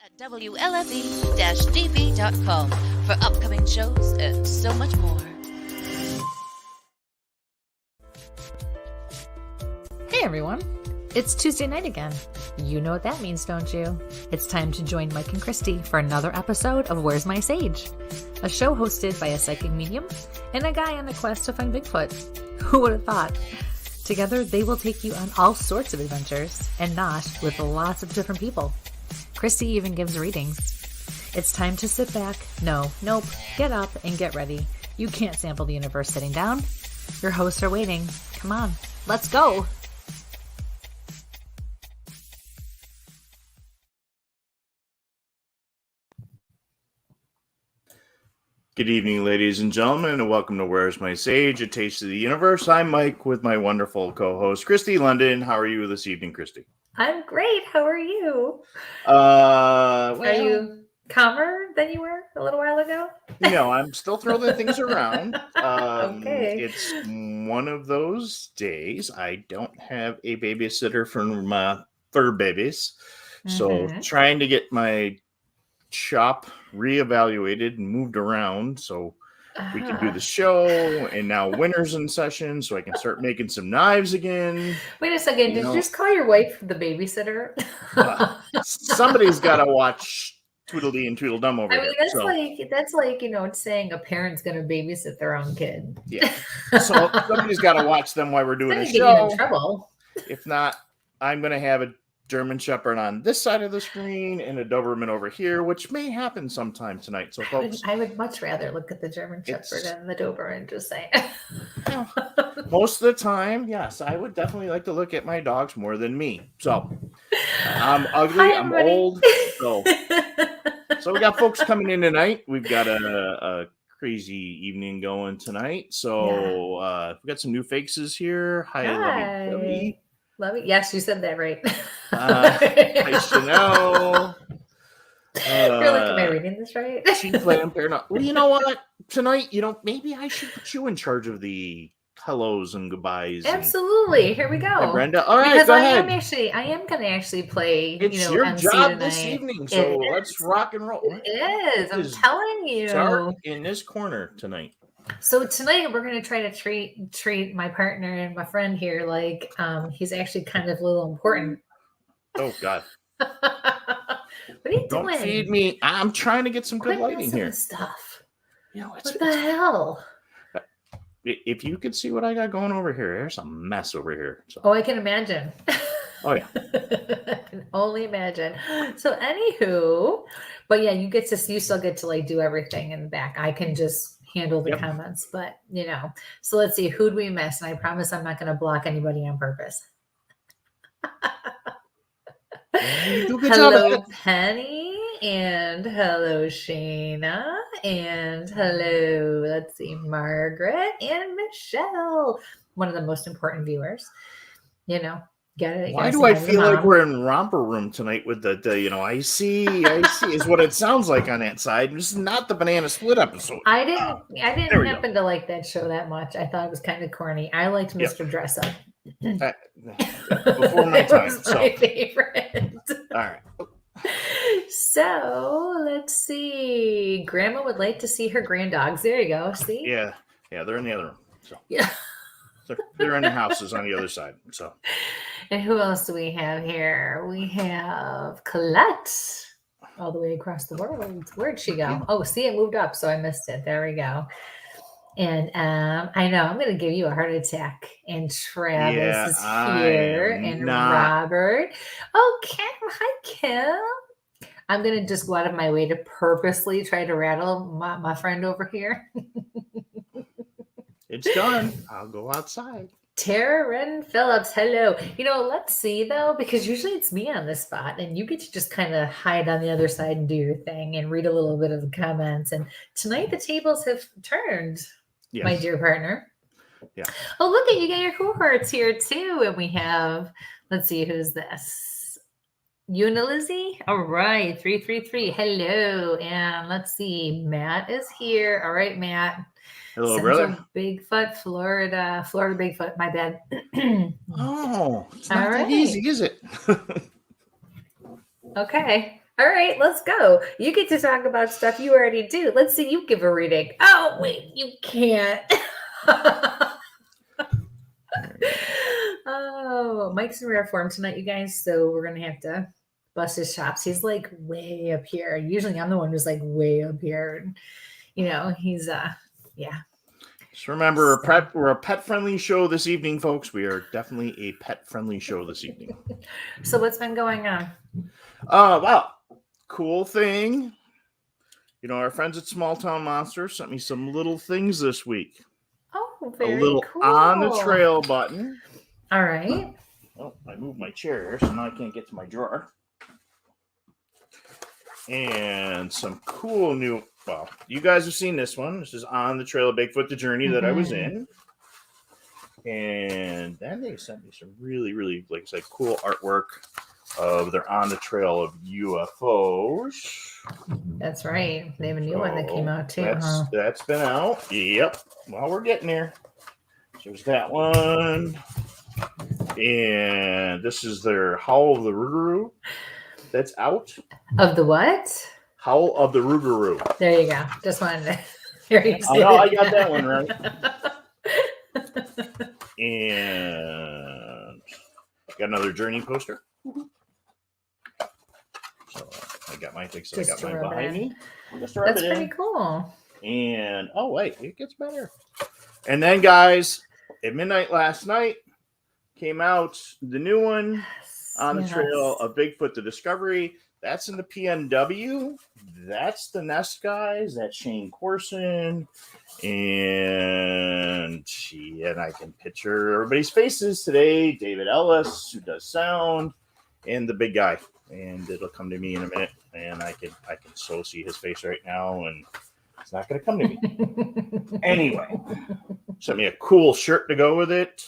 at WLFE-DB.com for upcoming shows and so much more. Hey everyone, it's Tuesday night again. You know what that means, don't you? It's time to join Mike and Kristie for another episode of Where's My Sage? A show hosted by a psychic medium and a guy on a quest to find Bigfoot. Who would have thought? Together, they will take you on all sorts of adventures, and not with lots of different people. Kristie even gives readings. It's time to sit back, get up and get ready. You can't sample the universe sitting down. Your hosts are waiting. Come on, let's go. Good evening, ladies and gentlemen, and welcome to Where's My Sage, A Taste of the Universe. I'm Mike with my wonderful co-host, Kristie London. How are you this evening, Kristie? I'm great. How are you? Are you calmer than you were a little while ago? I'm still throwing things around. Okay. It's one of those days. I don't have a babysitter for my fur babies, so trying to get my shop reevaluated and moved around so we can do the show, and now winter's in session so I can start making some knives again. Wait a second, did you just call your wife the babysitter? Somebody's got to watch Tweedledee and Tweedledum over there. That's like saying a parent's going to babysit their own kid. Yeah, so somebody's got to watch them while we're doing the show. Getting in trouble. If not, I'm going to have a German Shepherd on this side of the screen and a Doberman over here, which may happen sometime tonight. So, folks, I would much rather look at the German Shepherd and the Doberman. Just saying. Most of the time, yes, I would definitely like to look at my dogs more than me. So, I'm ugly, I'm old. So we got folks coming in tonight. We've got a crazy evening going tonight. So, we've got some new faces here. Hi. Lovey. Lovey. Yes, you said that right. Nice to know. You're like, am I reading this right? She's playing Paranoid. Well, you know what? Tonight, maybe I should put you in charge of the hellos and goodbyes. Absolutely. Here we go. Hey, Brenda. All right, because go I ahead. I am going to actually play. It's your MC job tonight. this evening, so let's rock and roll. It is. I'm telling you. Start in this corner tonight. So tonight we're going to try to treat my partner and my friend here like he's actually kind of a little important. Oh God! What are you doing? Don't feed me. I'm trying to get some good lighting here. Stuff. What the hell? If you could see what I got going over here, there's a mess over here. So. Oh, I can imagine. Oh yeah. I can only imagine. So anywho, but yeah, you still get to like do everything in the back. I can just handle the comments, but so let's see, who'd we miss? And I promise I'm not going to block anybody on purpose. Hello, Penny, and hello, Shayna, and hello, let's see, Margaret and Michelle, one of the most important viewers. Why do I feel like we're in romper room tonight with the I see is what it sounds like on that side. This is not the banana split episode. I didn't happen to like that show that much. I thought it was kind of corny. I liked Mr. Dress Up. Before my time. My favorite. All right. So let's see. Grandma would like to see her granddogs. There you go. See? Yeah, they're in the other room. So yeah. They're in the houses on the other side. So, and who else do we have here? We have Colette all the way across the world. Where'd she go? Oh, see, it moved up, so I missed it. There we go. And I know I'm going to give you a heart attack. And Travis is here, and Robert. Oh, Kim. Hi, Kim. I'm going to just go out of my way to purposely try to rattle my friend over here. It's done. I'll go outside. Tara Redden Phillips, hello. Let's see though, because usually it's me on this spot and you get to just kind of hide on the other side and do your thing and read a little bit of the comments. And tonight the tables have turned, my dear partner. Yeah. Oh, look at you got your cohorts here too. And we have, let's see, who's this? Unilizzy? All right, 333. Hello. And let's see, Matt is here. All right, Matt. Hello, Central brother. Bigfoot, Florida Bigfoot. My bad. Oh, it's not that easy, is it? Okay. All right, let's go. You get to talk about stuff you already do. Let's see you give a reading. Oh, wait, you can't. Oh, Mike's in rare form tonight, you guys. So we're going to have to bust his chops. He's like way up here. Usually I'm the one who's like way up here. And, you know, he's, yeah. Just remember, we're a pet-friendly show this evening, folks. We are definitely a pet-friendly show this evening. So what's been going on? Well, cool thing. You know, our friends at Small Town Monsters sent me some little things this week. Oh, very a little cool. on the trail button. All right. Oh, I moved my chair, so now I can't get to my drawer. And some cool new, well, you guys have seen this one. This is On the Trail of Bigfoot, the journey that I was in. And then they sent me some really, really, like I said, cool artwork of their On the Trail of UFOs. That's right. They have a new one that came out too. That's been out. Yep. Well, we're getting there. There's that one. And this is their Howl of the Rougarou. That's out. Of the what? Howl of the Rougarou. There you go. Just wanted to hear you say I got that one right. And got another Journey poster. So I got my thing. So I got mine behind me. That's pretty cool. And oh wait, it gets better. And then guys, at midnight last night came out the new one. On the Trail of Bigfoot, the Discovery. That's in the PNW. That's the Nest guys. That's Shane Corson. And I can picture everybody's faces today. David Ellis, who does sound, and the big guy. And it'll come to me in a minute. And I can so see his face right now, and it's not going to come to me. Anyway, sent me a cool shirt to go with it.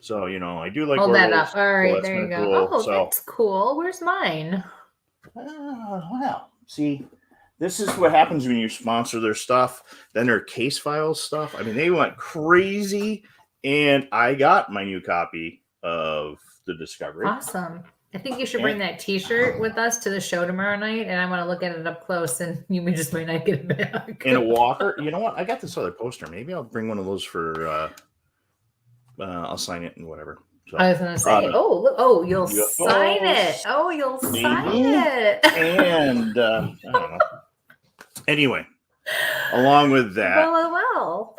So, you know, I do like hold that up. All right, so there you go. Cool. Oh, that's cool. Where's mine? Well, see, this is what happens when you sponsor their stuff. Then their case files stuff. I mean, they went crazy, and I got my new copy of the Discovery. Awesome. I think you should bring that T-shirt with us to the show tomorrow night, and I want to look at it up close, and you just might not get it back. And a walker. You know what? I got this other poster. Maybe I'll bring one of those for... I'll sign it and whatever. So, I was going to say, you'll sign it. Oh, you'll sign it. And I don't know. Anyway, along with that. Well.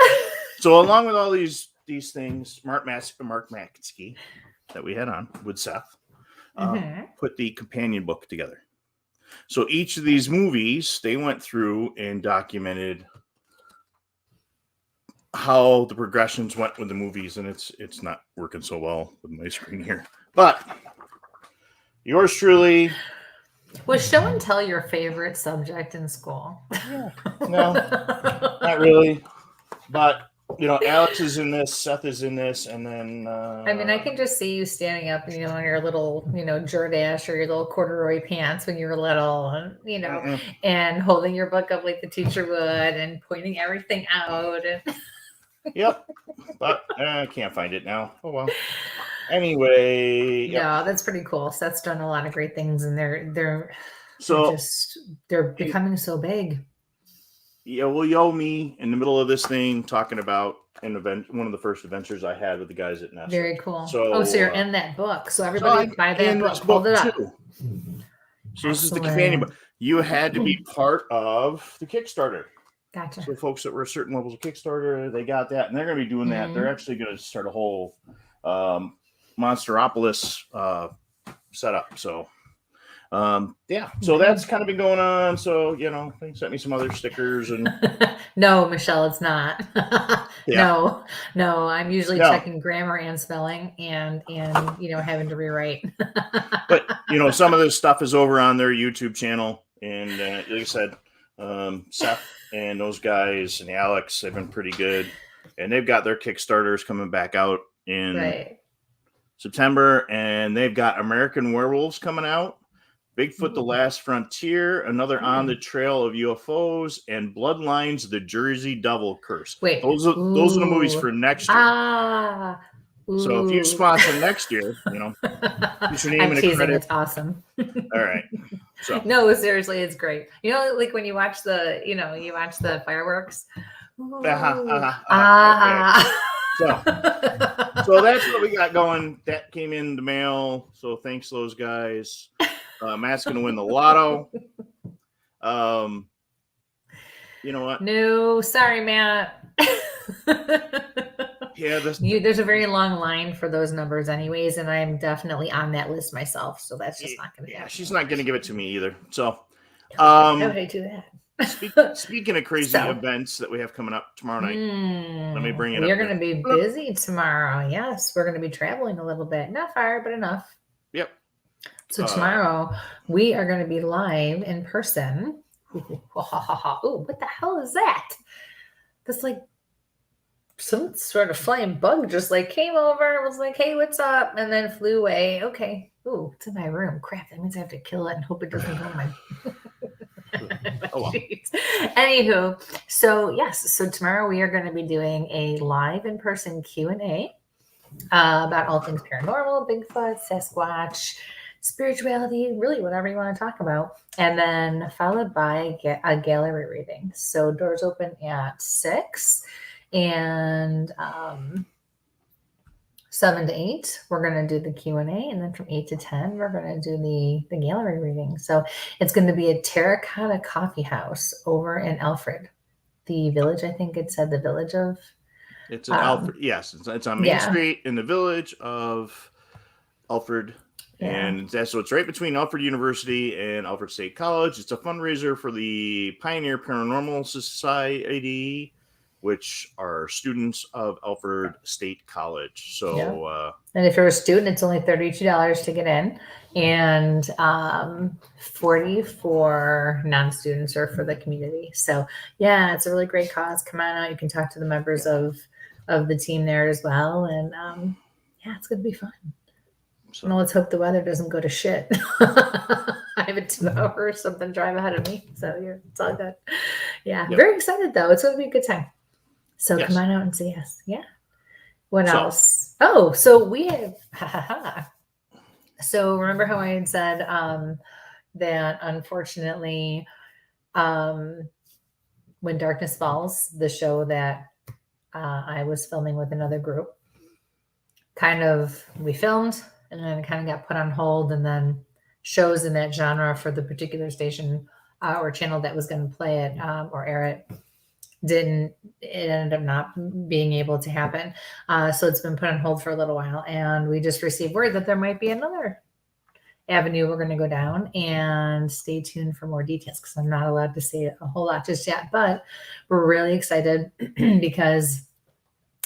So along with all these things, Mark Matsky that we had on with Seth put the companion book together. So each of these movies, they went through and documented how the progressions went with the movies, and it's not working so well with my screen here. But yours truly. Was show and tell your favorite subject in school? Yeah. No, not really. But you know, Alex is in this, Seth is in this, and then I mean, I can just see you standing up, you know, in your little, you know, Jordache or your little corduroy pants when you were little, and you know, and holding your book up like the teacher would, and pointing everything out. And yep, but I can't find it now. Oh well. Anyway, yeah, that's pretty cool. Seth's done a lot of great things, and they're becoming so big. Yeah, well, you owe me in the middle of this thing talking about an event, one of the first adventures I had with the guys at Nest. Very cool. So, so you're in that book. So everybody buy that book. Hold it up. Too. So this is the companion book. You had to be part of the Kickstarter. Gotcha. So folks that were at certain levels of Kickstarter, they got that, and they're going to be doing that. They're actually going to start a whole Monsteropolis setup. So, so that's kind of been going on. So, you know, they sent me some other stickers and. No, Michelle, it's not. No, I'm usually checking grammar and spelling and you know, having to rewrite. But you know, some of this stuff is over on their YouTube channel, and like I said, Seth and those guys and Alex have been pretty good, and they've got their Kickstarters coming back out in September, and they've got American Werewolves coming out, Bigfoot: The Last Frontier, another On the Trail of UFOs, and Bloodlines: The Jersey Devil Curse. Wait, those are the movies for next year. So if you sponsor next year, you know, put your name in a credit. It's awesome. All right. So no, seriously, it's great. You know, like when you watch the fireworks. Okay. So that's what we got going. That came in the mail. So thanks to those guys. Matt's gonna win the lotto. You know what? No, sorry, Matt. Yeah, there's a very long line for those numbers anyways, and I'm definitely on that list myself, so that's just not going to happen. She's not going to give it to me either. So how would I do that? Speaking of crazy events that we have coming up tomorrow night, let me bring it up. We're going to be busy tomorrow. Yes, we're going to be traveling a little bit. Not far, but enough. Yep. So tomorrow we are going to be live in person. Ooh, what the hell is that? That's like some sort of flying bug just like came over and was like, hey, what's up? And then flew away. Okay. Ooh, it's in my room. Crap. That means I have to kill it and hope it doesn't go in my sheets. Anywho, so yes. So tomorrow we are going to be doing a live in-person Q&A about all things paranormal, Bigfoot, Sasquatch, spirituality, really whatever you want to talk about. And then followed by a gallery reading. So doors open at 6. And 7 to 8, we're going to do the Q&A. And then from 8 to 10, we're going to do the gallery reading. So it's going to be a terracotta coffee house over in Alfred. The village, I think it said the village of. It's in Alfred. Yes, it's on Main Street in the village of Alfred. Yeah. And so it's right between Alfred University and Alfred State College. It's a fundraiser for the Pioneer Paranormal Society, which are students of Alfred State College. So, and if you're a student, it's only $32 to get in, and $40 for non-students or for the community. So, yeah, it's a really great cause. Come on out. You can talk to the members of the team there as well, and it's going to be fun. So, let's hope the weather doesn't go to shit. I have a 2-hour or something drive ahead of me, so it's all good. Yeah, very excited though. It's going to be a good time. So come on out and see us. Yeah. What else? Oh, so we have. So remember how I had said that unfortunately, When Darkness Falls, the show that I was filming with another group, we filmed and then it kind of got put on hold, and then shows in that genre for the particular station or channel that was going to play it or air it, it ended up not being able to happen. So it's been put on hold for a little while, and we just received word that there might be another avenue we're going to go down, and stay tuned for more details because I'm not allowed to say a whole lot just yet, but we're really excited because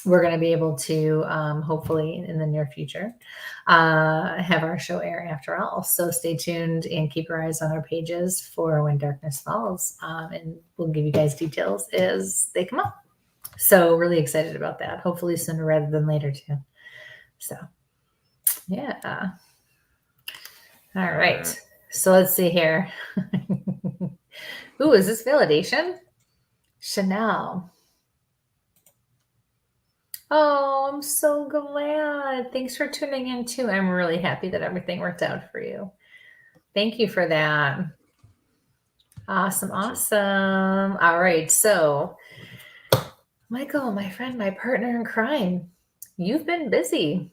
we're going to be able to hopefully in the near future have our show air after all. So stay tuned and keep your eyes on our pages for When Darkness Falls, and we'll give you guys details as they come up. So really excited about that. Hopefully sooner rather than later too. So yeah. All right. So let's see here. Ooh, is this validation? Chanel. Oh, I'm so glad. Thanks for tuning in too. I'm really happy that everything worked out for you. Thank you for that. Awesome. All right. So, Michael, my friend, my partner in crime, you've been busy.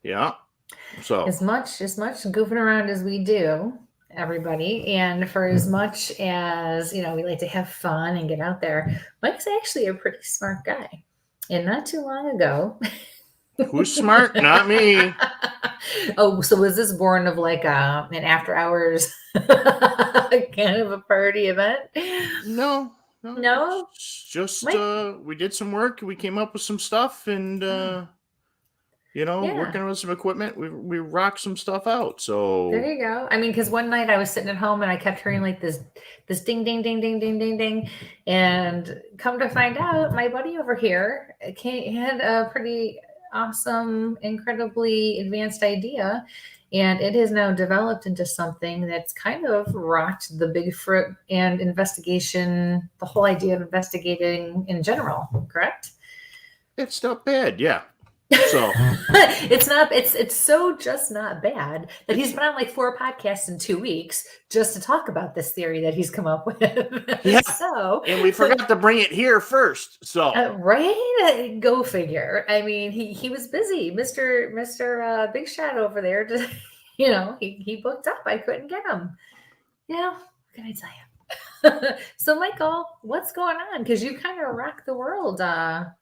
Yeah. So as much goofing around as we do, everybody, and for as much as, we like to have fun and get out there, Mike's actually a pretty smart guy. And not too long ago. Who's smart? Not me. Oh, so was this born of like an after hours kind of a party event? No. Just Mike? We did some work. We came up with some stuff, and working with some equipment, we rocked some stuff out. So there you go. I mean, because one night I was sitting at home and I kept hearing like this ding, ding, ding, ding, ding, ding, ding, and come to find out, my buddy over here had a pretty awesome, incredibly advanced idea, and it has now developed into something that's kind of rocked the Bigfoot and investigation, the whole idea of investigating in general. Correct? It's not bad, yeah. So it's so just not bad that he's been on like 4 podcasts in 2 weeks just to talk about this theory that he's come up with. Yeah. So, and we forgot to bring it here first. So right, go figure. I mean, he was busy, Mr. Big Shot over there. Just, he booked up. I couldn't get him. What can I tell you? So, Michael, what's going on? Because you kind of rock the world on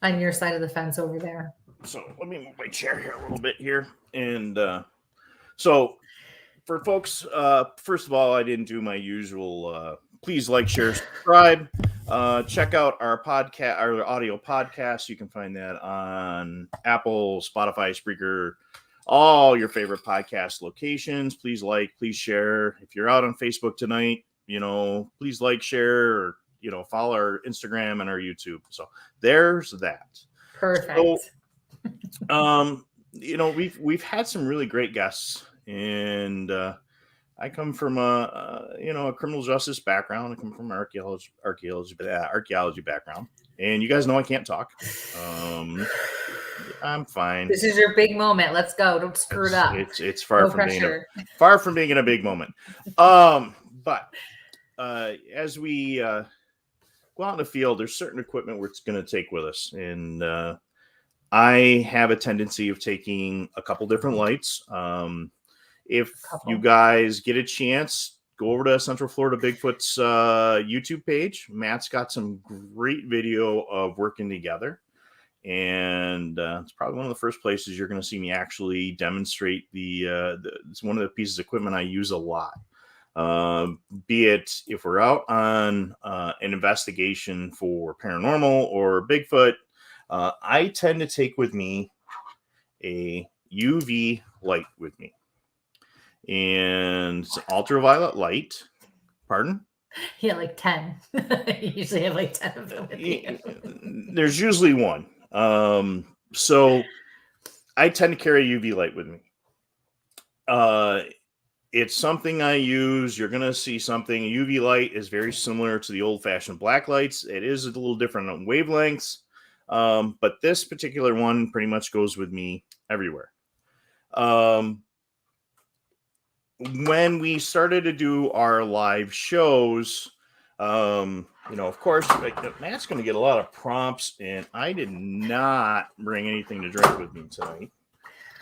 your side of the fence over there. So let me move my chair here a little bit here. And so for folks, first of all, I didn't do my usual please like, share, subscribe. Check out our podcast, our audio podcast. You can find that on Apple, Spotify, Spreaker, all your favorite podcast locations. Please like, please share. If you're out on Facebook tonight, please like, share, or follow our Instagram and our YouTube. So there's that. Perfect. So, we've had some really great guests, and I come from a criminal justice background. I come from an archaeology background, and you guys know I can't talk. I'm fine. This is your big moment. Let's go. Don't screw it up. It's far from being a big moment. But as we go out in the field, there's certain equipment we're going to take with us, and I have a tendency of taking a couple different lights. If you guys get a chance, go over to Central Florida Bigfoot's YouTube page. Matt's got some great video of working together. And it's probably one of the first places you're going to see me actually demonstrate it's one of the pieces of equipment I use a lot. Be it if we're out on an investigation for paranormal or Bigfoot, I tend to take with me a UV light with me. And it's ultraviolet light. Pardon? Yeah, like 10. You usually have like 10 of them with you. There's usually one. So I tend to carry a UV light with me. It's something I use. You're going to see something. A UV light is very similar to the old-fashioned black lights. It is a little different on wavelengths. But this particular one pretty much goes with me everywhere. When we started to do our live shows, of course, Matt's going to get a lot of prompts, and I did not bring anything to drink with me tonight.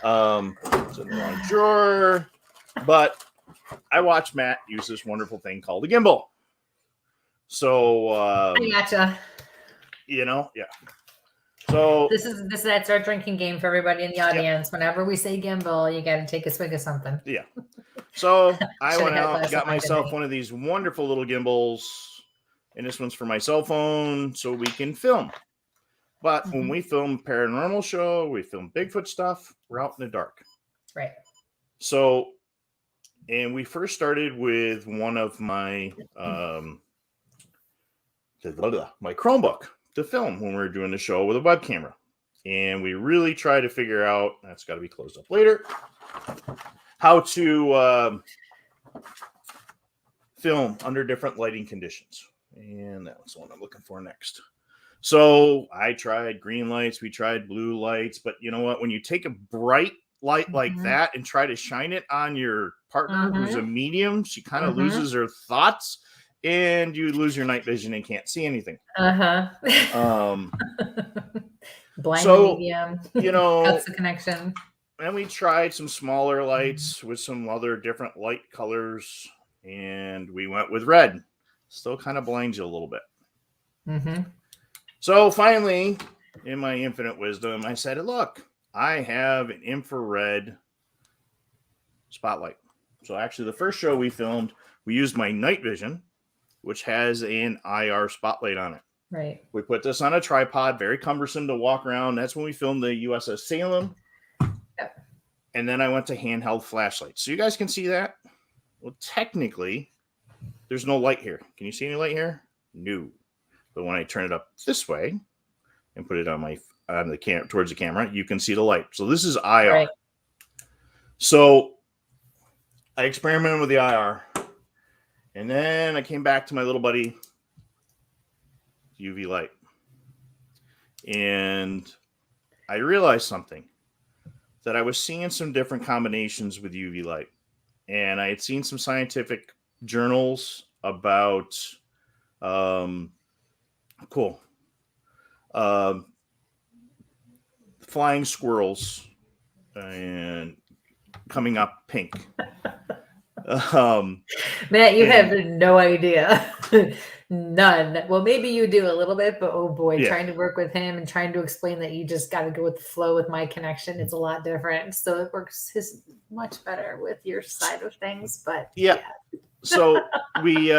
It's in the wrong drawer, but I watched Matt use this wonderful thing called a gimbal. So, I gotcha. Yeah. So that's our drinking game for everybody in the audience. Yep. Whenever we say gimbal, you got to take a swig of something. Yeah. So I went out and got myself one of these wonderful little gimbals, and this one's for my cell phone so we can film. But when we film paranormal show, we film Bigfoot stuff, we're out in the dark. Right. So, and we first started with one of my my Chromebook to film when we were doing the show with a web camera. And we really tried to figure out, that's got to be closed up later, how to film under different lighting conditions. And that's the one I'm looking for next. So I tried green lights, we tried blue lights, but you know what? When you take a bright light like that and try to shine it on your partner who's a medium, she kind of loses her thoughts and you lose your night vision and can't see anything. Blind so, medium. That's the connection. And we tried some smaller lights with some other different light colors, and we went with red. Still kind of blinds you a little bit. So finally, in my infinite wisdom, I said, look, I have an infrared spotlight. So actually, the first show we filmed, we used my night vision, which has an IR spotlight on it. Right. We put this on a tripod, very cumbersome to walk around. That's when we filmed the USS Salem. Yep. And then I went to handheld flashlights. So you guys can see that. Well, technically, there's no light here. Can you see any light here? No. But when I turn it up this way and put it on the camera towards the camera, you can see the light. So this is IR. Right. So I experimented with the IR. And then I came back to my little buddy UV light. And I realized something, that I was seeing some different combinations with UV light. And I had seen some scientific journals about, cool, flying squirrels and coming up pink. Matt, you have no idea. None. Well, maybe you do a little bit, but oh boy, trying to work with him and trying to explain that you just got to go with the flow with my connection, it's a lot different. So it works much better with your side of things. But yeah. So we,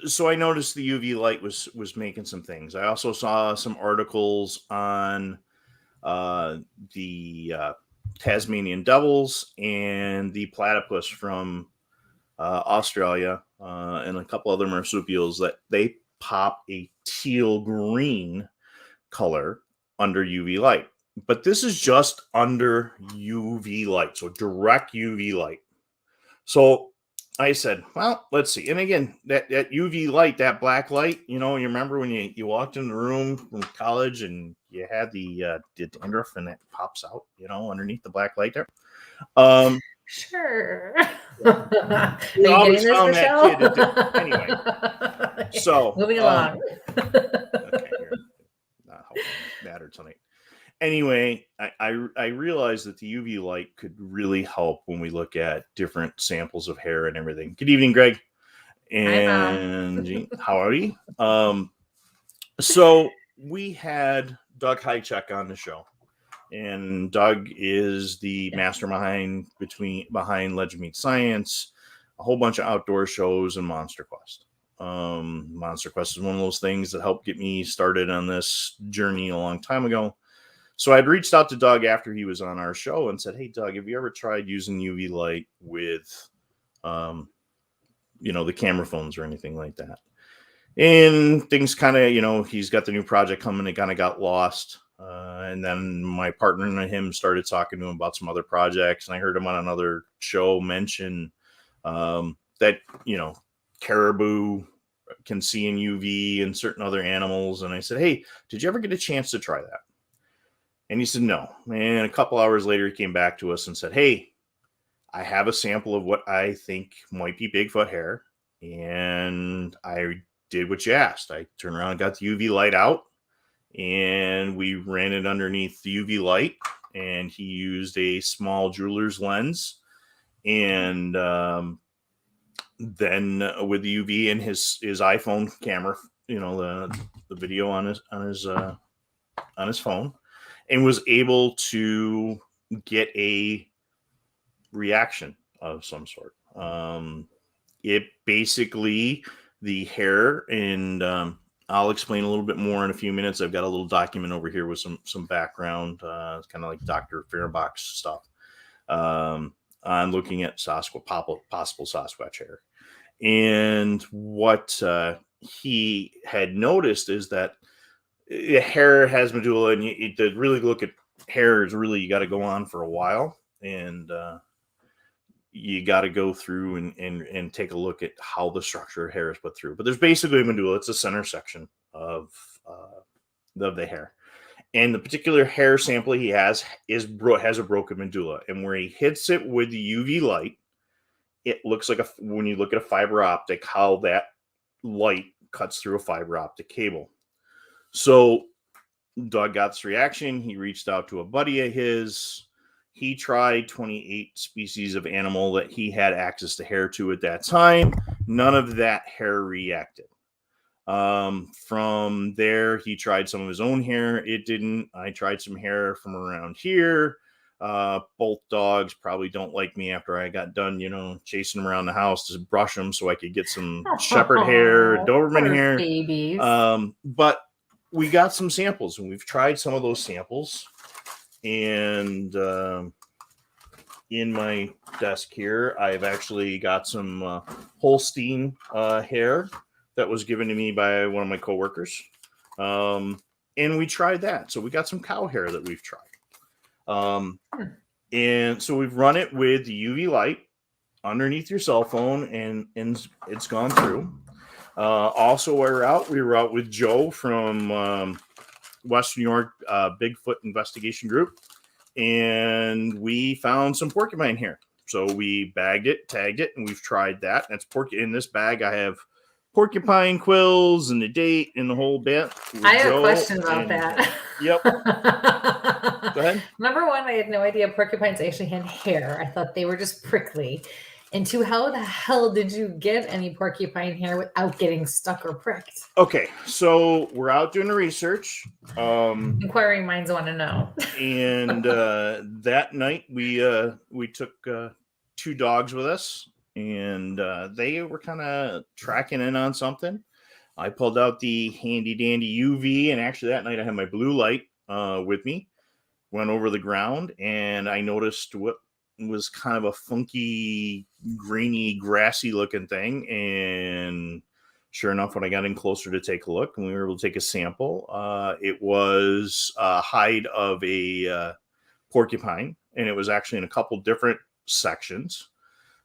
so I noticed the UV light was making some things. I also saw some articles on the Tasmanian devils and the platypus from Australia and a couple other marsupials that they pop a teal green color under UV light. But this is just under UV light, so direct UV light. So I said, well, let's see. And again, that UV light, that black light, you remember when you walked in the room from college and you had the dandruff and it pops out, underneath the black light there. Sure. We always found that kid. Anyway, so moving along. Okay, here. Not how it mattered tonight. Anyway, I realized that the UV light could really help when we look at different samples of hair and everything. Good evening, Greg. And Jean, how are you? So we had Doug Hychek on the show. And Doug is the mastermind behind Legend Meets Science, a whole bunch of outdoor shows, and Monster Quest. Monster Quest is one of those things that helped get me started on this journey a long time ago. So I'd reached out to Doug after he was on our show and said, hey, Doug, have you ever tried using UV light with, the camera phones or anything like that? And things kind of, he's got the new project coming. It kind of got lost. And then my partner and him started talking to him about some other projects. And I heard him on another show mention that, caribou can see in UV and certain other animals. And I said, hey, did you ever get a chance to try that? And he said, no. And a couple hours later, he came back to us and said, hey, I have a sample of what I think might be Bigfoot hair. And I did what you asked. I turned around and got the UV light out. And we ran it underneath the UV light, and he used a small jeweler's lens. And then with the UV and his iPhone camera, the video on his phone, and was able to get a reaction of some sort. It basically, the hair, and I'll explain a little bit more in a few minutes. I've got a little document over here with some background, kind of like Dr. Fehrenbach's stuff, on looking at possible Sasquatch hair. And what he had noticed is that hair has medulla, and to really look at hair is really, you got to go on for a while, and you got to go through and take a look at how the structure of hair is put through. But there's basically a medulla. It's the center section of the hair. And the particular hair sample he has has a broken medulla. And where he hits it with the UV light, it looks like when you look at a fiber optic, how that light cuts through a fiber optic cable. So Doug got this reaction. He reached out to a buddy of his. He tried 28 species of animal that he had access to hair to at that time. None of that hair reacted. From there, he tried some of his own hair. It didn't. I tried some hair from around here. Both dogs probably don't like me after I got done, chasing them around the house to brush them so I could get some shepherd hair, Doberman hair. Babies. But we got some samples, and we've tried some of those samples. And in my desk here, I've actually got some Holstein hair that was given to me by one of my coworkers. And we tried that. So we got some cow hair that we've tried. And so we've run it with the UV light underneath your cell phone, and it's gone through. Also, we were out with Joe from Western New York Bigfoot investigation group, and we found some porcupine hair. So we bagged it, tagged it, and we've tried that. That's in this bag. I have porcupine quills and the date and the whole bit. I have a question about that. Yep. Go ahead. Number one, I had no idea porcupines actually had hair. I thought they were just prickly. And two, how the hell did you get any porcupine hair without getting stuck or pricked? Okay, so we're out doing the research. Inquiring minds want to know. And that night we took 2 dogs with us, and they were kind of tracking in on something. I pulled out the handy dandy UV, and actually that night I had my blue light with me. Went over the ground, and I noticed what was kind of a funky, grainy, grassy looking thing. And sure enough, when I got in closer to take a look and we were able to take a sample, it was a hide of a porcupine, and it was actually in a couple different sections.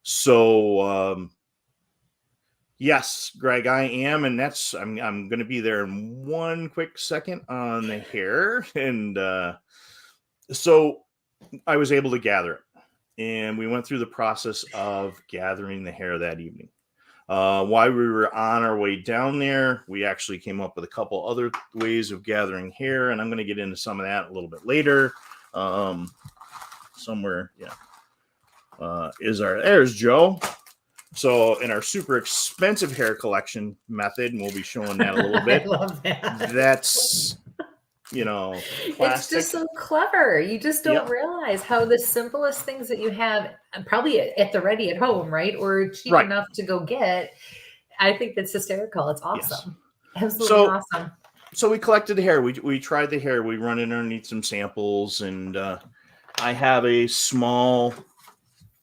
So, yes, Greg, I am, and I'm going to be there in one quick second on the hair. And so I was able to gather it. And we went through the process of gathering the hair that evening. While we were on our way down there, we actually came up with a couple other ways of gathering hair, and I'm going to get into some of that a little bit later. Somewhere, yeah. There's Joe. So in our super expensive hair collection method, and we'll be showing that a little bit. I love that. That's, plastic. It's just so clever. You just don't realize how the simplest things that you have probably at the ready at home, right? Or cheap enough to go get. I think that's hysterical. It's awesome. Yes. Absolutely awesome. So we collected the hair. We tried the hair. We run it underneath some samples, and I have a small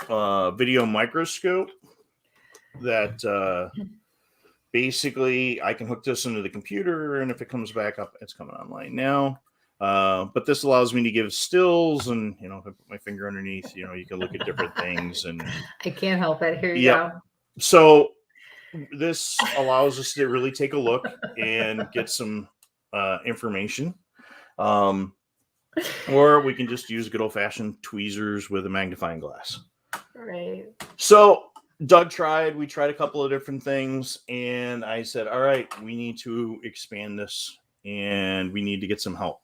video microscope that basically I can hook this into the computer, and if it comes back up, it's coming online now. But this allows me to give stills, and if I put my finger underneath, you can look at different things. And I can't help it. Here you go. So this allows us to really take a look and get some information. Or we can just use good old-fashioned tweezers with a magnifying glass. Right. So Doug we tried a couple of different things, and I said, all right, we need to expand this, and we need to get some help.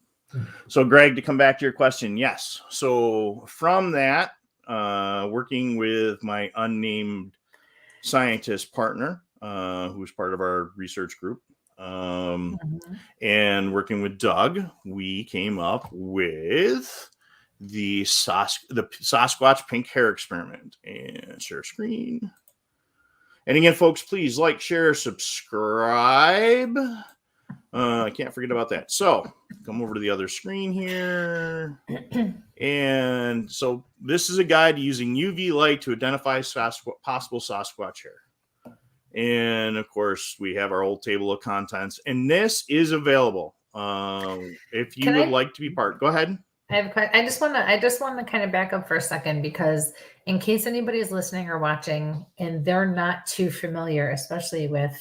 So Greg, to come back to your question, yes. So from that, working with my unnamed scientist partner, who's part of our research group, and working with Doug, we came up with the Sasquatch pink hair experiment. And share screen. And again, folks, please like, share, subscribe. I can't forget about that. So come over to the other screen here. And so this is a guide using UV light to identify possible Sasquatch hair. And of course, we have our old table of contents, and this is available. If you would like to be part, go ahead. I just want to kind of back up for a second, because in case anybody's listening or watching and they're not too familiar, especially with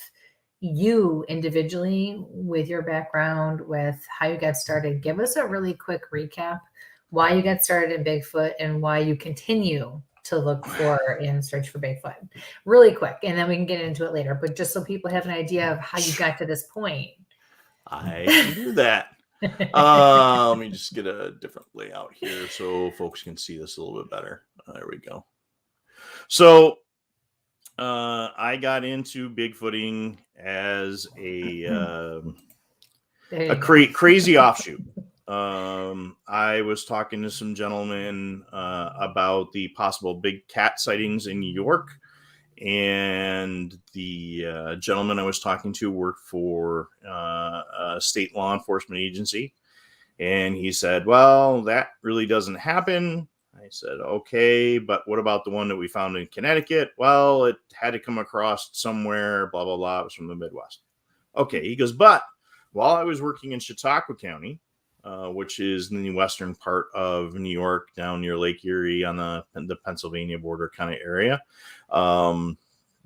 you individually, with your background, with how you got started, give us a really quick recap why you got started in Bigfoot and why you continue to look for and search for Bigfoot. Really quick, and then we can get into it later. But just so people have an idea of how you got to this point. I can do that. Let me just get a different layout here so folks can see this a little bit better. There we go. So I got into Bigfooting as a crazy offshoot. I was talking to some gentlemen about the possible big cat sightings in New York. And the gentleman I was talking to worked for a state law enforcement agency. And he said, well, that really doesn't happen. I said, okay, but what about the one that we found in Connecticut? Well, it had to come across somewhere, blah, blah, blah. It was from the Midwest. Okay, he goes, but while I was working in Chautauqua County, which is in the western part of New York, down near Lake Erie on the Pennsylvania border kind of area, down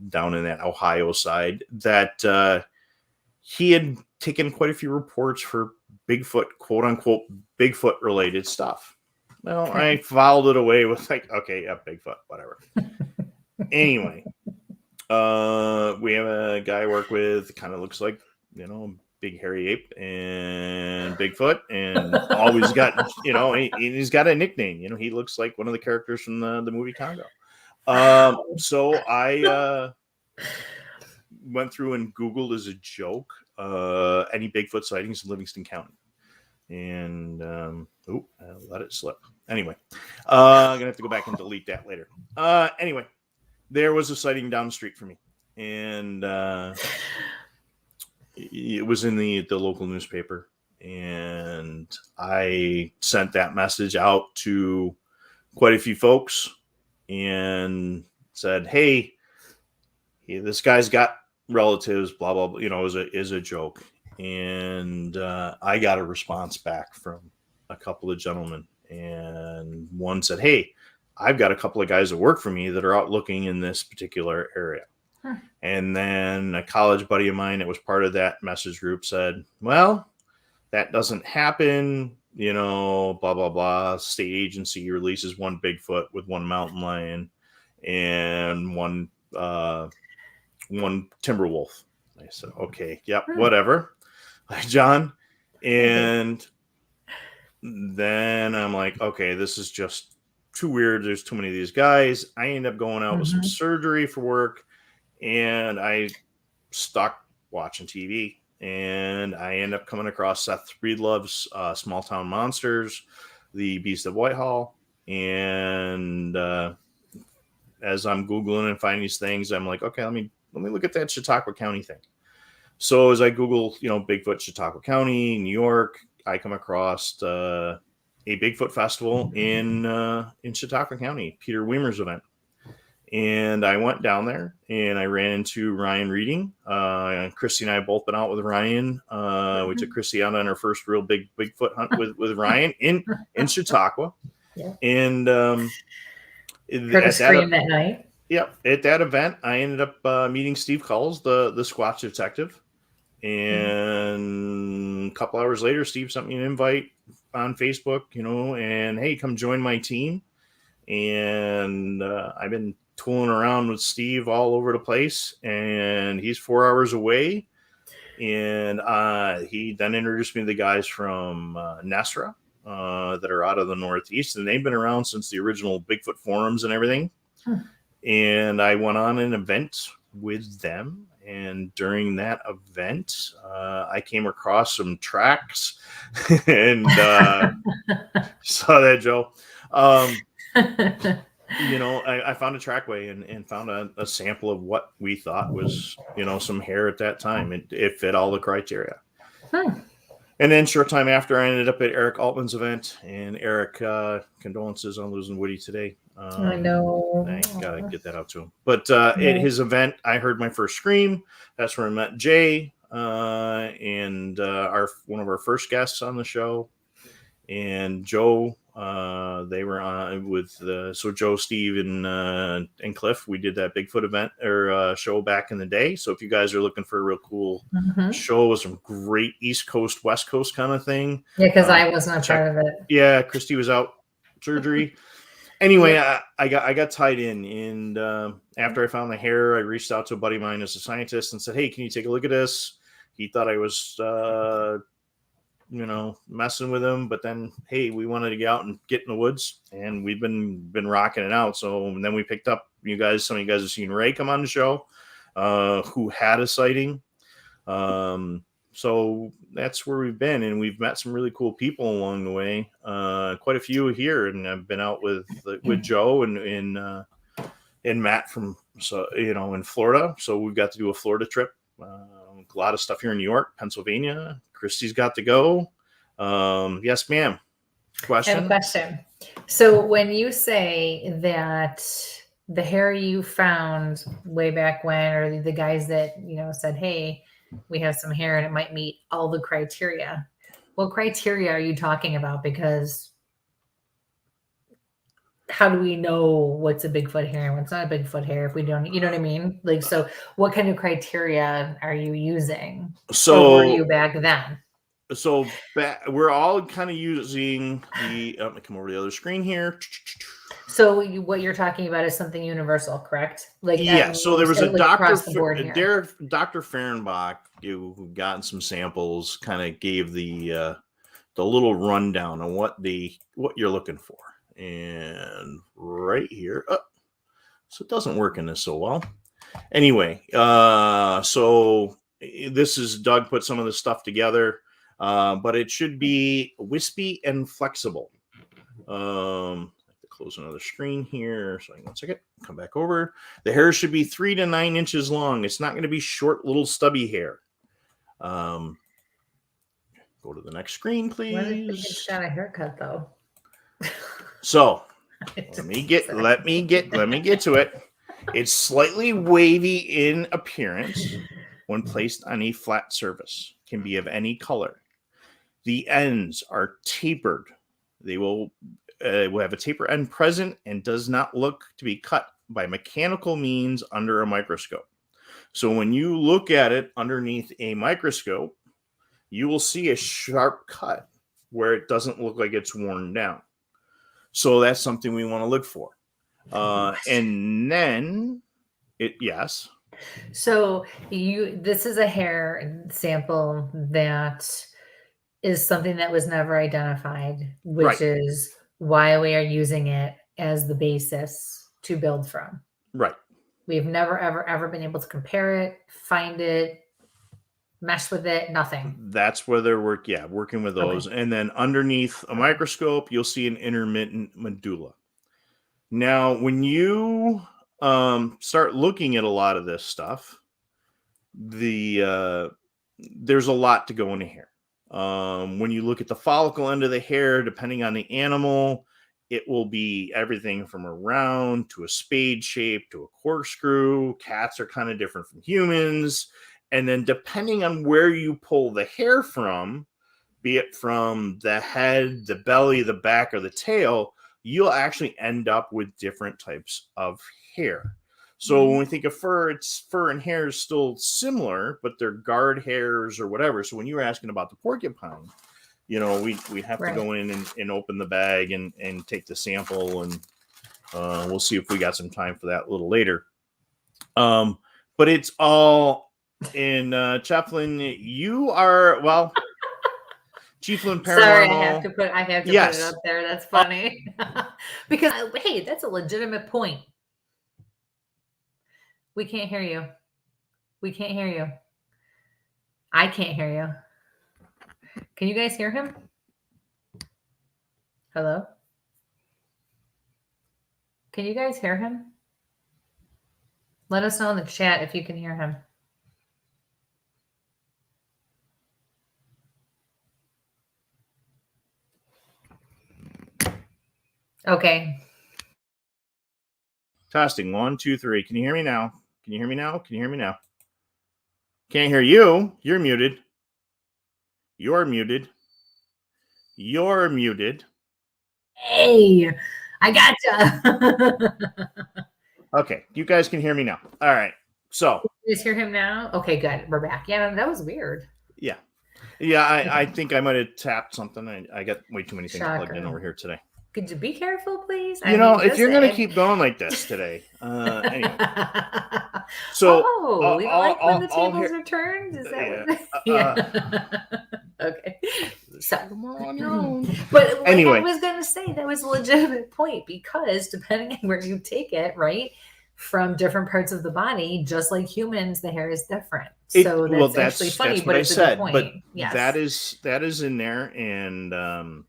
in that Ohio side, that he had taken quite a few reports for Bigfoot, quote unquote, Bigfoot related stuff. Well, I filed it away with like, okay, yeah, Bigfoot, whatever. Anyway, we have a guy I work with, kind of looks like, big hairy ape and Bigfoot, and always got, he's got a nickname. He looks like one of the characters from the movie Congo. So I went through and Googled as a joke any Bigfoot sightings in Livingston County, and I let it slip. Anyway, I'm gonna have to go back and delete that later. Anyway, there was a sighting down the street from me, and it was in the local newspaper, and I sent that message out to quite a few folks and said, hey, this guy's got relatives, blah, blah, blah, is a joke. And I got a response back from a couple of gentlemen, and one said, hey, I've got a couple of guys that work for me that are out looking in this particular area. And then a college buddy of mine that was part of that message group said, well, that doesn't happen, blah, blah, blah. State agency releases one Bigfoot with one mountain lion and one timber wolf. I said, okay, yep, whatever. Like John. And then I'm like, okay, this is just too weird. There's too many of these guys. I end up going out with some surgery for work. And I stuck watching TV, and I end up coming across Seth Breedlove's Small Town Monsters, The Beast of Whitehall. And as I'm Googling and finding these things, I'm like, okay, let me look at that Chautauqua County thing. So as I Google, Bigfoot Chautauqua County, New York, I come across a Bigfoot festival in Chautauqua County, Peter Weimer's event. And I went down there and I ran into Ryan Reading. Kristie and I have both been out with Ryan. We took Kristie out on her first real big Bigfoot hunt with Ryan in Chautauqua. Yeah. And heard a scream that night. Yep. At that event, I ended up meeting Steve Culls, the Squatch detective. And a couple hours later, Steve sent me an invite on Facebook, and hey, come join my team. And I've been tooling around with Steve all over the place, and he's 4 hours away. And he then introduced me to the guys from Nesra that are out of the Northeast, and they've been around since the original Bigfoot forums and everything. And I went on an event with them, and during that event, I came across some tracks, and saw that, Joe. I found a trackway and found a sample of what we thought was, some hair at that time. It fit all the criteria. And then short time after, I ended up at Eric Altman's event. And Eric, condolences on losing Woody today. I know. I gotta get that out to him. But at his event, I heard my first scream. That's where I met Jay and one of our first guests on the show. And Joe, they were on with Joe, Steve, and Cliff. We did that Bigfoot event or show back in the day. So if you guys are looking for a real cool show with some great East Coast, West Coast kind of thing. Yeah, because I was not part of it. Yeah, Kristie was out surgery. Anyway, I got tied in, and after I found the hair, I reached out to a buddy of mine as a scientist and said, "Hey, can you take a look at this?" He thought I was messing with him, but then, hey, we wanted to get out and get in the woods, and we've been rocking it out. So and then we picked up some of you guys have seen Ray come on the show, who had a sighting. So that's where we've been, and we've met some really cool people along the way. Quite a few here, and I've been out with Joe and Matt from in Florida. So we've got to do a Florida trip. A lot of stuff here in New York, Pennsylvania. Kristie's got to go. Yes, ma'am. Question? I have a question. So when you say that the hair you found way back when, or the guys that, said, hey, we have some hair and it might meet all the criteria. What criteria are you talking about? Because how do we know what's a Bigfoot hair and what's not a Bigfoot hair if we don't, you know what I mean? Like, so what kind of criteria are you using? So or were you back then? So we're all kind of using the. Let me come over to the other screen here. So what you're talking about is something universal, correct? Like yeah. So there was a doctor, Dr. Fehrenbach, who got some samples, kind of gave the little rundown on what you're looking for, and right here. So it doesn't work in this so well. Anyway, so this is Doug put some of this stuff together, but it should be wispy and flexible. Close another screen here. So 1 second, come back over. The hair should be 3 to 9 inches long. It's not going to be short, little stubby hair. Go to the next screen, please. Why do you think it's got a haircut though? So let me get to it. It's slightly wavy in appearance when placed on a flat surface. Can be of any color. The ends are tapered. They will have a taper end present and does not look to be cut by mechanical means under a microscope. So when you look at it underneath a microscope, you will see a sharp cut where it doesn't look like it's worn down. So that's something we want to look for. And then yes. So this is a hair sample that is something that was never identified, which is why we are using it as the basis to build from. Right. We've never, ever been able to compare it, find it, mesh with it, nothing. That's where they're working with those. Okay. And then underneath a microscope, you'll see an intermittent medulla. Now, when you start looking at a lot of this stuff, there's a lot to go into hair. When you look at the follicle end of the hair, depending on the animal, it will be everything from a round to a spade shape to a corkscrew. Cats are kind of different from humans. And then depending on where you pull the hair from, be it from the head, the belly, the back, or the tail, you'll actually end up with different types of hair. So when we think of fur, fur and hair is still similar, but they're guard hairs or whatever. So when you were asking about the porcupine, we have to go in and open the bag and take the sample, and we'll see if we got some time for that a little later. But it's all in Chaplain. You are Chiefland Paranormal. Sorry, I have to put it up there. That's funny. Because hey, that's a legitimate point. We can't hear you. We can't hear you. I can't hear you. Can you guys hear him? Hello? Can you guys hear him? Let us know in the chat if you can hear him. Okay. Testing 1, 2, 3. Can you hear me now? Can you hear me now? Can you hear me now? Can't hear you. You're muted. You're muted. You're muted. Hey, I gotcha. Okay, you guys can hear me now. All right. So you guys hear him now? Okay, good. We're back. Yeah, that was weird. Yeah. I think I might have tapped something. I got way too many things plugged in over here today. Could you be careful, please? If you're going to keep going like this today. Anyway. So, we like when the tables are turned? Is that okay. So, on your own. But anyway, I was going to say, that was a legitimate point, because depending on where you take it, right, from different parts of the body, just like humans, the hair is different. So that's actually funny, but it's a good point. But yes. that is in there, and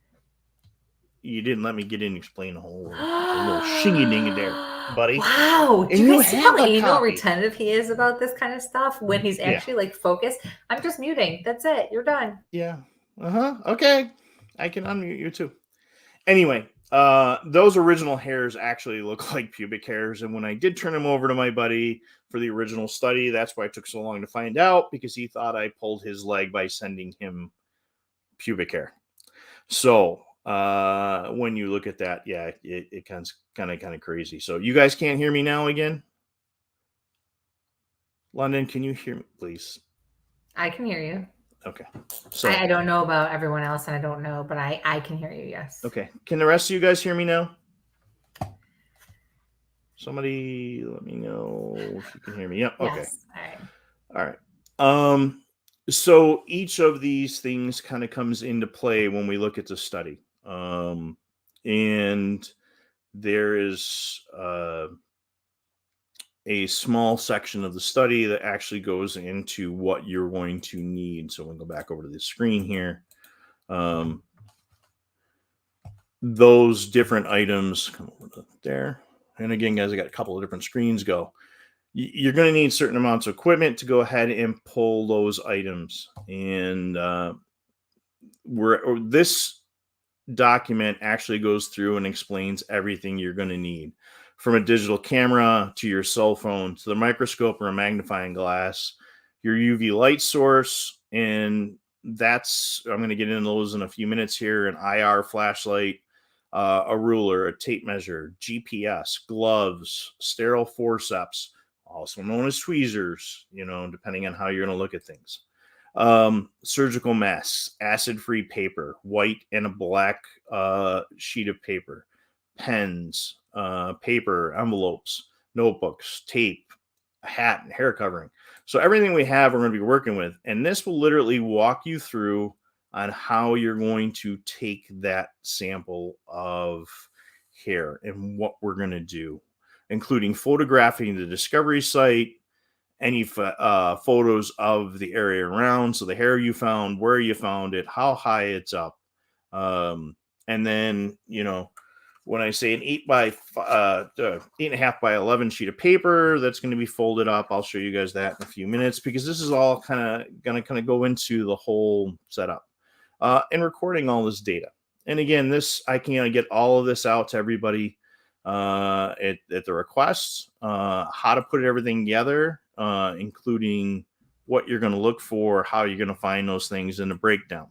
you didn't let me get in and explain the whole little shingy-dingy there, buddy. Wow. Do you see how anal retentive he is about this kind of stuff when he's actually focused? I'm just muting. That's it. You're done. Yeah. Okay. I can unmute you too. Anyway, those original hairs actually look like pubic hairs. And when I did turn them over to my buddy for the original study, that's why it took so long to find out, because he thought I pulled his leg by sending him pubic hair. So when you look at that, it kind of crazy. So you guys can't hear me now again? London, can you hear me, please? I can hear you. Okay. So I don't know about everyone else, and I don't know, but I can hear you, yes. Okay. Can the rest of you guys hear me now? Somebody let me know if you can hear me. Yep. Okay. Yes. All right. So each of these things kind of comes into play when we look at the study. And there is a small section of the study that actually goes into what you're going to need. So we'll go back over to the screen here. Those different items come over to there. And again, guys, I got a couple of different screens go. You're going to need certain amounts of equipment to go ahead and pull those items. And this document actually goes through and explains everything you're going to need, from a digital camera to your cell phone to the microscope or a magnifying glass, your UV light source, and I'm going to get into those in a few minutes here, an IR flashlight, a ruler, a tape measure, GPS, gloves, sterile forceps, also known as tweezers, depending on how you're going to look at things. Surgical masks, acid-free paper, white and a black sheet of paper, pens, paper, envelopes, notebooks, tape, a hat, and hair covering. So everything we have, we're going to be working with. And this will literally walk you through on how you're going to take that sample of hair and what we're going to do, including photographing the discovery site, any photos of the area around, so the hair you found, where you found it, how high it's up, and then when I say an 8.5 by 11 sheet of paper that's going to be folded up, I'll show you guys that in a few minutes, because this is all going to go into the whole setup and recording all this data. And again, I can get all of this out to everybody at the request, how to put everything together, including what you're going to look for, how you're going to find those things in the breakdown.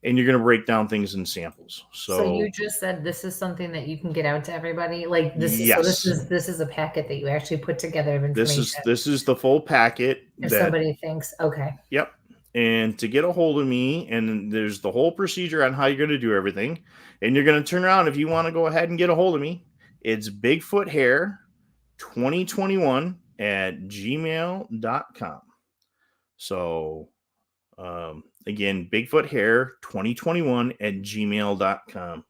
And you're going to break down things in samples. So you just said this is something that you can get out to everybody. Like this is, yes. so this is a packet that you actually put together of information. This is the full packet. If somebody thinks, okay. Yep. And to get a hold of me, and there's the whole procedure on how you're going to do everything. And you're going to turn around if you want to go ahead and get a hold of me. It's Bigfoot Hair 2021 at gmail.com. So again, Bigfoot Hair 2021 at gmail.com.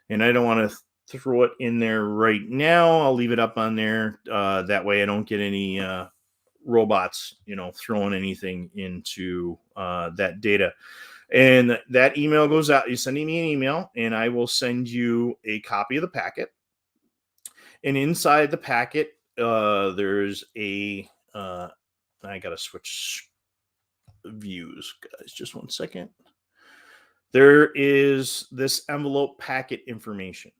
And I don't want to throw it in there right now. I'll leave it up on there. That way I don't get any robots, throwing anything into that data. And that email goes out. You're sending me an email, and I will send you a copy of the packet. And inside the packet, there's I got to switch views, guys. Just one second. There is this envelope packet information,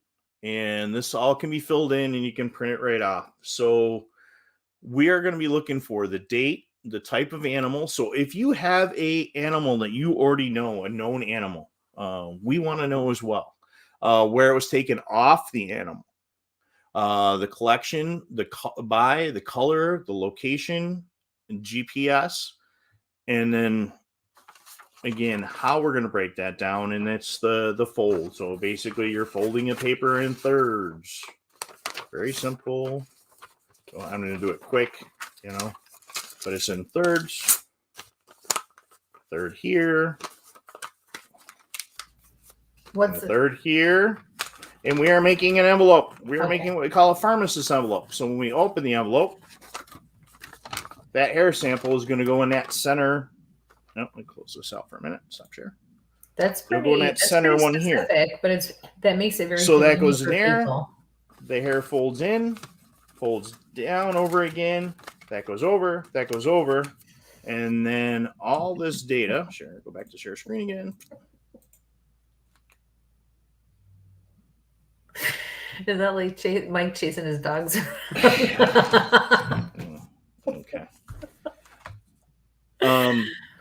and this all can be filled in, and you can print it right off. So we are going to be looking for the date, the type of animal. So if you have a animal that you already know, a known animal, we want to know as well where it was taken off the animal. The collection, the color, the location, and GPS, and then again how we're going to break that down, and it's the fold. So basically, you're folding a paper in thirds. Very simple. So I'm going to do it quick, but it's in thirds. Third here. What's the third here? And we are making an envelope. We are making what we call a pharmacist envelope. So when we open the envelope, that hair sample is going to go in that center. Oh, let me close this out for a minute. Stop share. That's pretty. Go in that center one specific, here. But that makes it very. So that goes in there. People. The hair folds in, folds down over again. That goes over. That goes over, and then all this data. Share. Go back to share screen again. Is that like Mike chasing his dogs? Okay.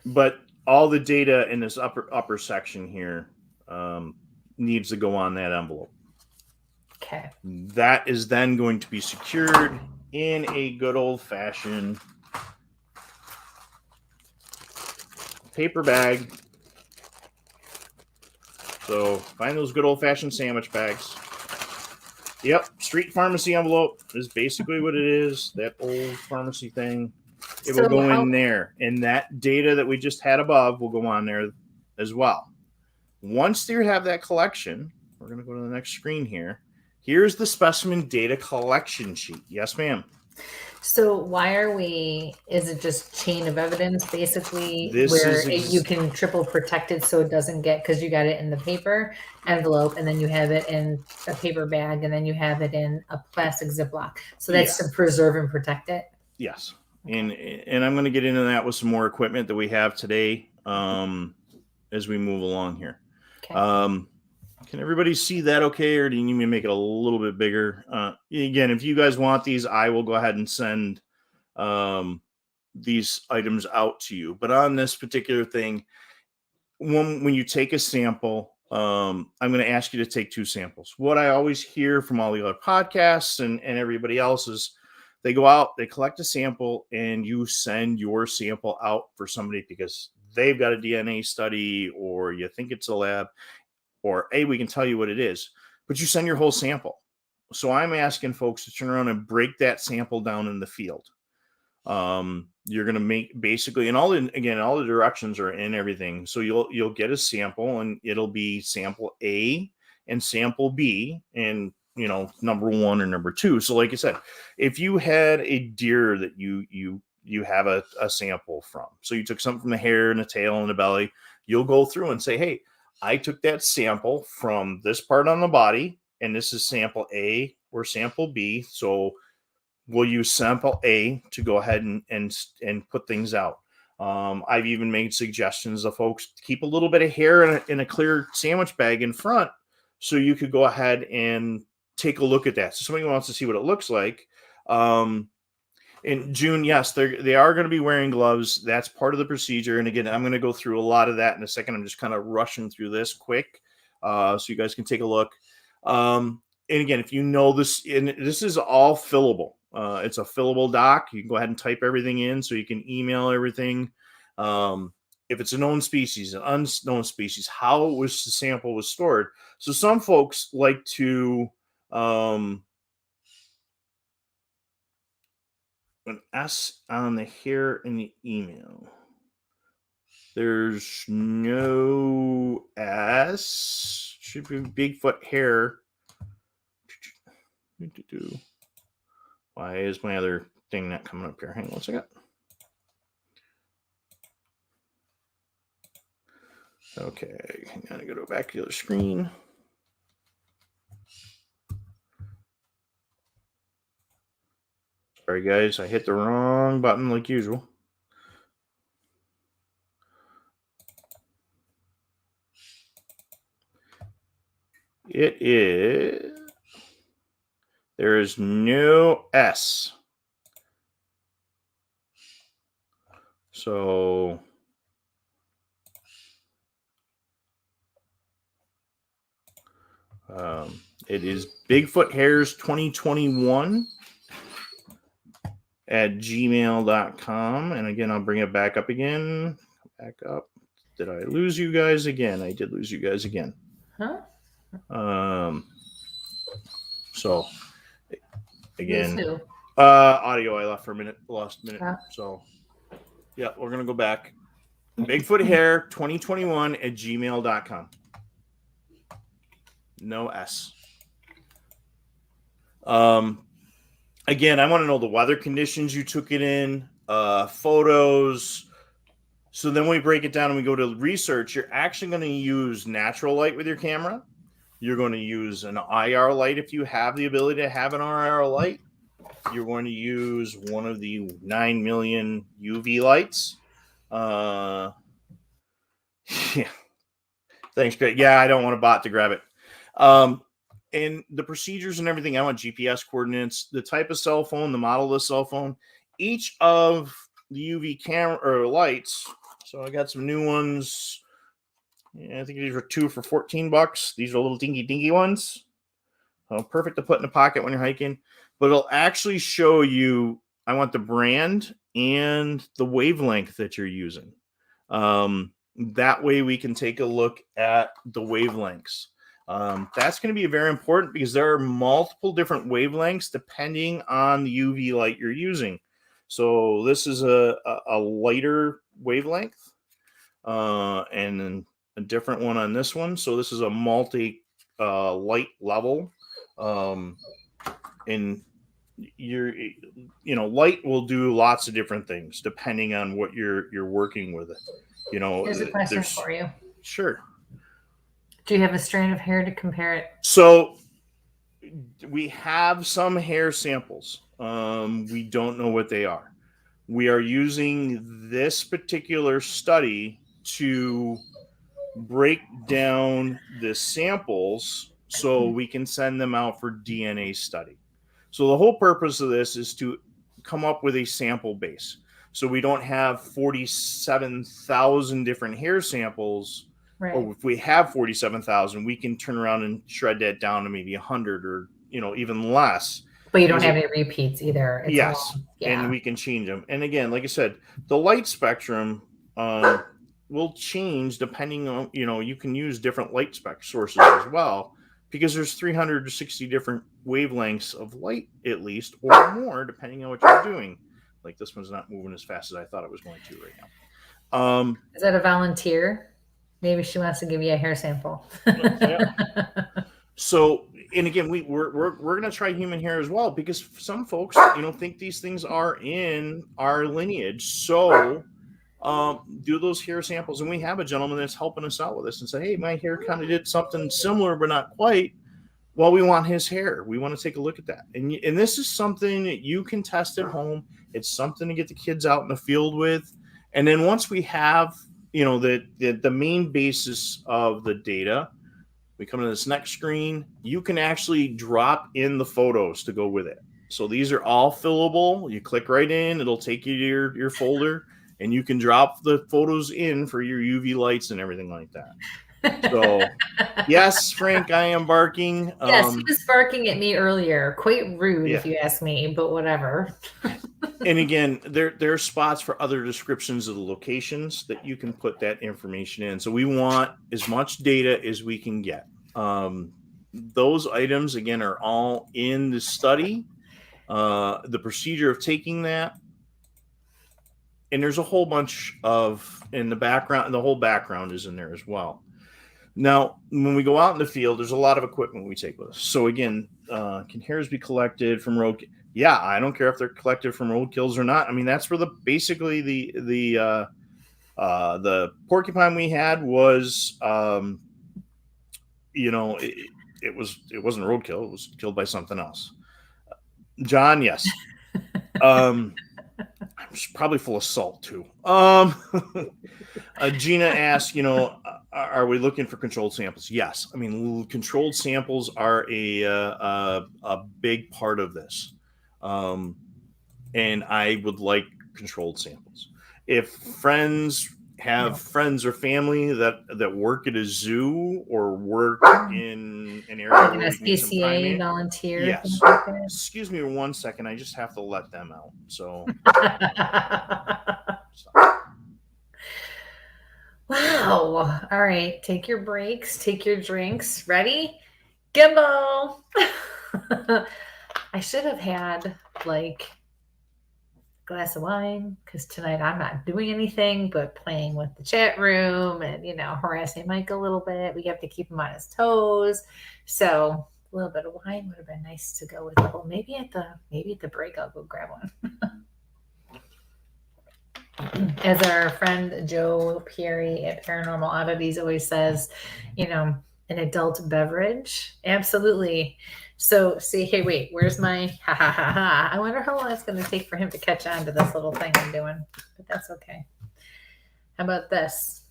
But all the data in this upper section here needs to go on that envelope. Okay. That is then going to be secured in a good old-fashioned paper bag. So find those good old-fashioned sandwich bags. Yep, street pharmacy envelope is basically what it is. That old pharmacy thing. It will go in there. And that data that we just had above will go on there as well. Once you have that collection, we're going to go to the next screen here. Here's the specimen data collection sheet. Yes, ma'am. So is it just chain of evidence basically you can triple protect it so it doesn't get, because you got it in the paper envelope and then you have it in a paper bag and then you have it in a plastic Ziploc. So that's to preserve and protect it? Yes. Okay. And I'm going to get into that with some more equipment that we have today as we move along here. Okay. Can everybody see that okay, or do you need me to make it a little bit bigger? Again, if you guys want these, I will go ahead and send these items out to you. But on this particular thing, when you take a sample, I'm going to ask you to take 2 samples. What I always hear from all the other podcasts and everybody else is they go out, they collect a sample, and you send your sample out for somebody because they've got a DNA study or you think it's a lab. Or, hey, we can tell you what it is, but you send your whole sample. So I'm asking folks to turn around and break that sample down in the field. You're going to make basically, and all the directions are in everything. So you'll get a sample, and it'll be sample A and sample B, and number 1 or number 2. So like I said, if you had a deer that you have a sample from, so you took something from the hair and the tail and the belly, you'll go through and say, hey, I took that sample from this part on the body, and this is sample A or sample B. So we'll use sample A to go ahead and put things out. I've even made suggestions of folks to keep a little bit of hair in a clear sandwich bag in front, so you could go ahead and take a look at that. So somebody wants to see what it looks like. In June, yes, they are going to be wearing gloves. That's part of the procedure. And again, I'm going to go through a lot of that in a second. I'm just kind of rushing through this quick so you guys can take a look. And again, if you know this, and this is all fillable. It's a fillable doc. You can go ahead and type everything in so you can email everything. If it's a known species, an unknown species, how the sample was stored. So some folks like to... an S on the hair in the email. There's no S. Should be Bigfoot hair. Why is my other thing not coming up here? Hang on one second. Okay, I'm gonna go back to the other screen. Sorry, guys, I hit the wrong button like usual. There is no S. So it is Bigfoot Hairs 2021 at gmail.com. And again, I'll bring it back up again. Back up. Did I lose you guys again? I did lose you guys again. Huh? So again, audio I left for a minute, lost a minute. Huh? So yeah, we're going to go back. Bigfoot Hair 2021 at gmail.com. No S. Again, I want to know the weather conditions you took it in, photos. So then we break it down and we go to research. You're actually going to use natural light with your camera. You're going to use an IR light if you have the ability to have an IR light. You're going to use one of the 9 million UV lights. Yeah. Thanks, Greg. Yeah, I don't want a bot to grab it. And the procedures and everything, I want GPS coordinates, the type of cell phone, the model of the cell phone, each of the UV camera or lights. So I got some new ones. Yeah, I think these were 2 for $14. These are little dinky ones. Perfect to put in the pocket when you're hiking. But it'll actually show you, I want the brand and the wavelength that you're using. That way we can take a look at the wavelengths. That's going to be very important because there are multiple different wavelengths depending on the UV light you're using. So this is a lighter wavelength and then a different one on this one. So this is a multi light level. And light will do lots of different things depending on what you're working with it. Here's a question for you. Sure. Do you have a strand of hair to compare it? So we have some hair samples. We don't know what they are. We are using this particular study to break down the samples so we can send them out for DNA study. So the whole purpose of this is to come up with a sample base. So we don't have 47,000 different hair samples. Right. Or if we have 47,000, we can turn around and shred that down to maybe 100 or, even less. But you don't have any repeats either. It's yes. And we can change them. And again, like I said, the light spectrum will change depending on, you can use different light spec sources as well, because there's 360 different wavelengths of light, at least, or more, depending on what you're doing. Like this one's not moving as fast as I thought it was going to right now. Is that a volunteer? Maybe she wants to give you a hair sample. Yeah. So, and again, we're going to try human hair as well, because some folks, think these things are in our lineage. So, do those hair samples, and we have a gentleman that's helping us out with this and say, hey, my hair kind of did something similar, but not quite. Well, we want his hair. We want to take a look at that. And this is something that you can test at home. It's something to get the kids out in the field with. And then once we have, the main basis of the data, we come to this next screen. You can actually drop in the photos to go with it. So these are all fillable. You click right in. It'll take you to your folder, and you can drop the photos in for your UV lights and everything like that. So, yes, Frank, I am barking. Yes, he was barking at me earlier. Quite rude, if you ask me, but whatever. And again, there are spots for other descriptions of the locations that you can put that information in. So we want as much data as we can get. Those items, again, are all in the study. The procedure of taking that. And there's a whole bunch in the background, and the whole background is in there as well. Now, when we go out in the field, there's a lot of equipment we take with us. So again, can hairs be collected from road? Yeah, I don't care if they're collected from roadkills or not. I mean, that's where basically the porcupine we had was, it wasn't a roadkill. It was killed by something else. John, yes. Probably full of salt too. Gina asked, are we looking for controlled samples? Yes. I mean, controlled samples are a big part of this. And I would like controlled samples. If friends have friends or family that work at a zoo or work in an area like an SPCA volunteer. Yes. Excuse me 1 second. I just have to let them out. So. Wow. All right. Take your breaks. Take your drinks. Ready? Gimbal. I should have had glass of wine, because tonight I'm not doing anything but playing with the chat room and harassing Mike a little bit. We have to keep him on his toes, so a little bit of wine would have been nice to go with the whole. Maybe at the break I'll go grab one. As our friend Joe Pieri at Paranormal Oddities always says, an adult beverage. Absolutely. So see, hey, wait, where's my ha ha ha ha? I wonder how long it's going to take for him to catch on to this little thing I'm doing, but that's okay. How about this?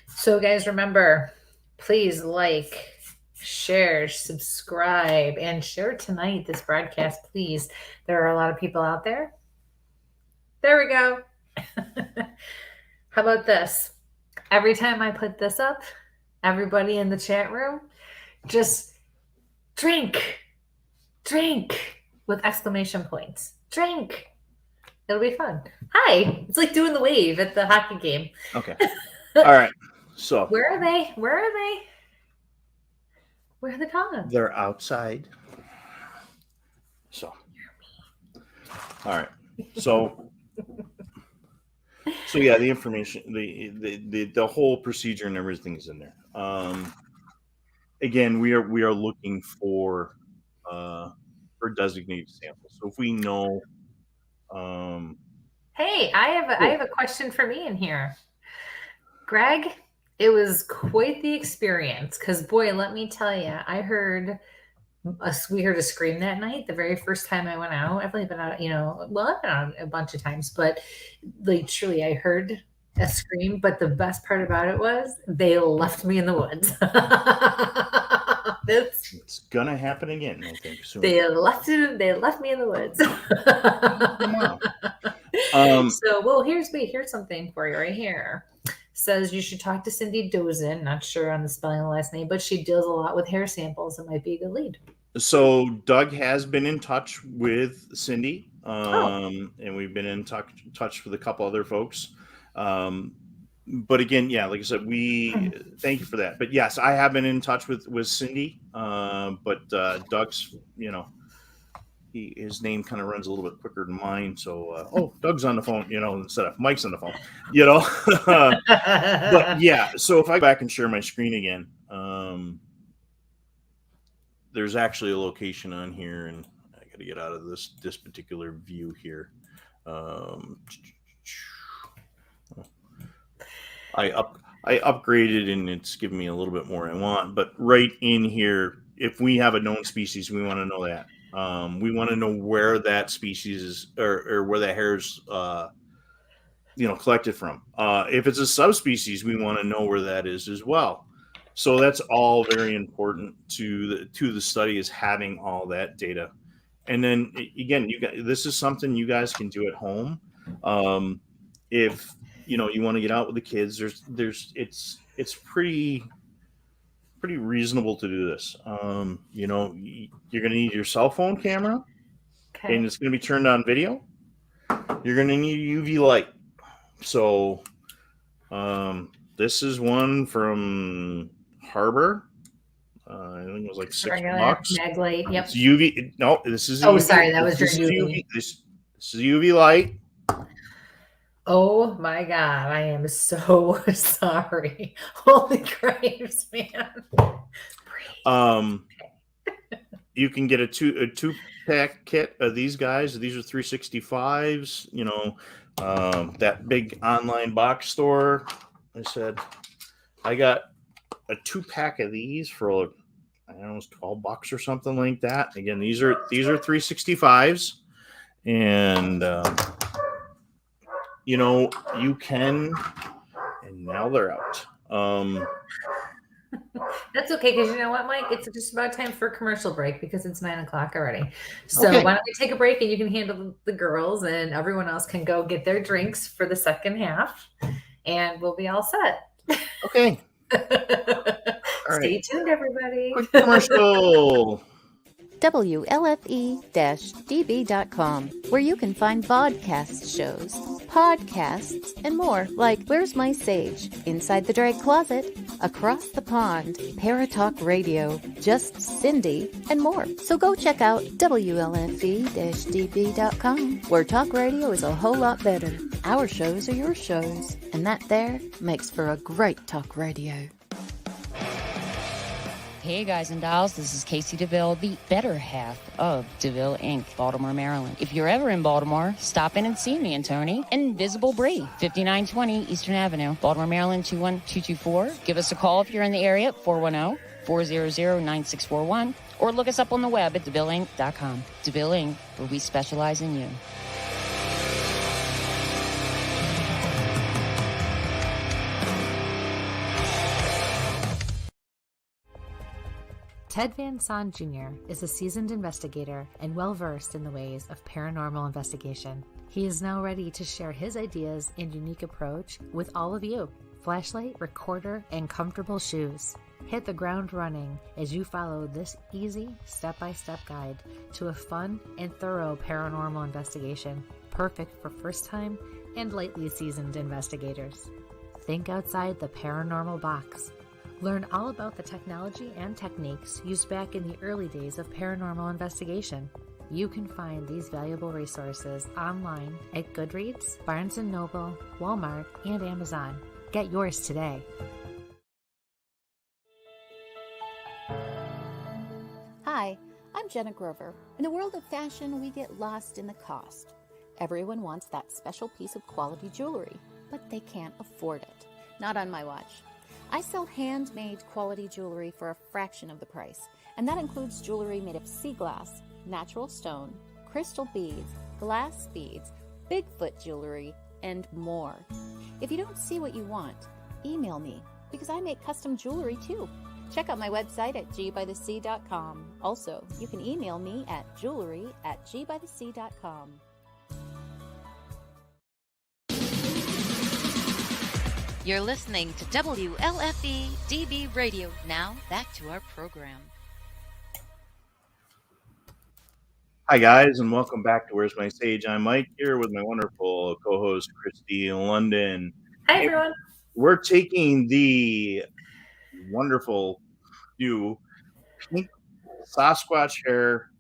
So guys, remember, please like, share, subscribe, and share tonight this broadcast, please. There are a lot of people out there. There we go. How about this? Every time I put this up, everybody in the chat room, just drink with exclamation points. Drink. It'll be fun. Hi. It's like doing the wave at the hockey game. Okay. All right. So Where are they? Where are they? Where are the dogs? they're outside. So, all right. So yeah, the information, the whole procedure and everything is in there. Again, we are looking for designated samples. So if we know, Hey, I have a question for me in here. Greg, it was quite the experience because, boy, let me tell you, we heard a scream that night. The very first time I went out, I've only been out, I've been out a bunch of times, but like truly, I heard a scream. But the best part about it was they left me in the woods. it's gonna happen again, I think. Soon. They left me in the woods. So, well, here's something for you right here. Says you should talk to Cindy Dozin. Not sure on the spelling of the last name, but she deals a lot with hair samples. It might be a good lead. So Doug has been in touch with Cindy, and we've been in touch with a couple other folks. But again, yeah, like I said, we thank you for that. But yes, I have been in touch with Cindy. But Doug's, his name kind of runs a little bit quicker than mine. So, Doug's on the phone, instead of Mike's on the phone, But yeah, so if I go back and share my screen again, there's actually a location on here, and I got to get out of this particular view here. I upgraded, and it's giving me a little bit more I want. But right in here, if we have a known species, we want to know that. We want to know where that species is, or where that hair is, collected from. If it's a subspecies, we want to know where that is as well. So that's all very important to the study, is having all that data. And then again, this is something you guys can do at home. If you want to get out with the kids, it's pretty reasonable to do this. You're going to need your cell phone camera, and it's going to be turned on video. You're going to need UV light. So this is one from Harbor. I think it was like $6. Mag light. Yep. It's UV. No, this is. Oh, UV. sorry, that was your UV. This is UV light. Oh my God, I am so sorry. Holy cripes, man. You can get a two pack kit of these guys. These are 365s. That big online box store. I said I got a 2-pack of these for I don't know, it's $12 or something like that. Again, these are 365s, and you can, and now they're out. That's okay, because you know what, Mike? It's just about time for a commercial break because it's 9:00 already. So Why don't we take a break, and you can handle the girls, and everyone else can go get their drinks for the second half, and we'll be all set. Okay. Stay tuned, everybody. Quick commercial. WLFE-DB.com, where you can find vodcast shows, podcasts, and more, like Where's My Sage, Inside the Drag Closet, Across the Pond, Paratalk Radio, Just Cindy, and more. So go check out WLFE-DB.com, where talk radio is a whole lot better. Our shows are your shows, and that there makes for a great talk radio. Hey guys and dolls, this is Casey DeVille, the better half of DeVille Inc., Baltimore, Maryland. If you're ever in Baltimore, stop in and see me and Tony. Invisible Brie, 5920 Eastern Avenue, Baltimore, Maryland, 21224. Give us a call if you're in the area at 410-400-9641, or look us up on the web at DeVilleInc.com. DeVille Inc., where we specialize in you. Ted Van Son Jr. is a seasoned investigator and well-versed in the ways of paranormal investigation. He is now ready to share his ideas and unique approach with all of you. Flashlight, recorder, and comfortable shoes. Hit the ground running as you follow this easy step-by-step guide to a fun and thorough paranormal investigation. perfect for first-time and lightly seasoned investigators. Think outside the paranormal box. Learn all about the technology and techniques used back in the early days of paranormal investigation. You can find these valuable resources online at Goodreads, Barnes & Noble, Walmart, and Amazon. Get yours today. Hi, I'm Jenna Grover. In a world of fashion, we get lost in the cost. Everyone wants that special piece of quality jewelry, but they can't afford it. Not on my watch. I sell handmade quality jewelry for a fraction of the price, and that includes jewelry made of sea glass, natural stone, crystal beads, glass beads, Bigfoot jewelry, and more. If you don't see what you want, email me, because I make custom jewelry too. Check out my website at gbythesea.com. Also, you can email me at jewelry@gbythesea.com. You're listening to WLFE DB Radio. Now, back to our program. Hi, guys, and welcome back to Where's My Sage? I'm Mike here with my wonderful co-host, Kristie in London. Hi, everyone. We're taking the wonderful new pink Sasquatch hair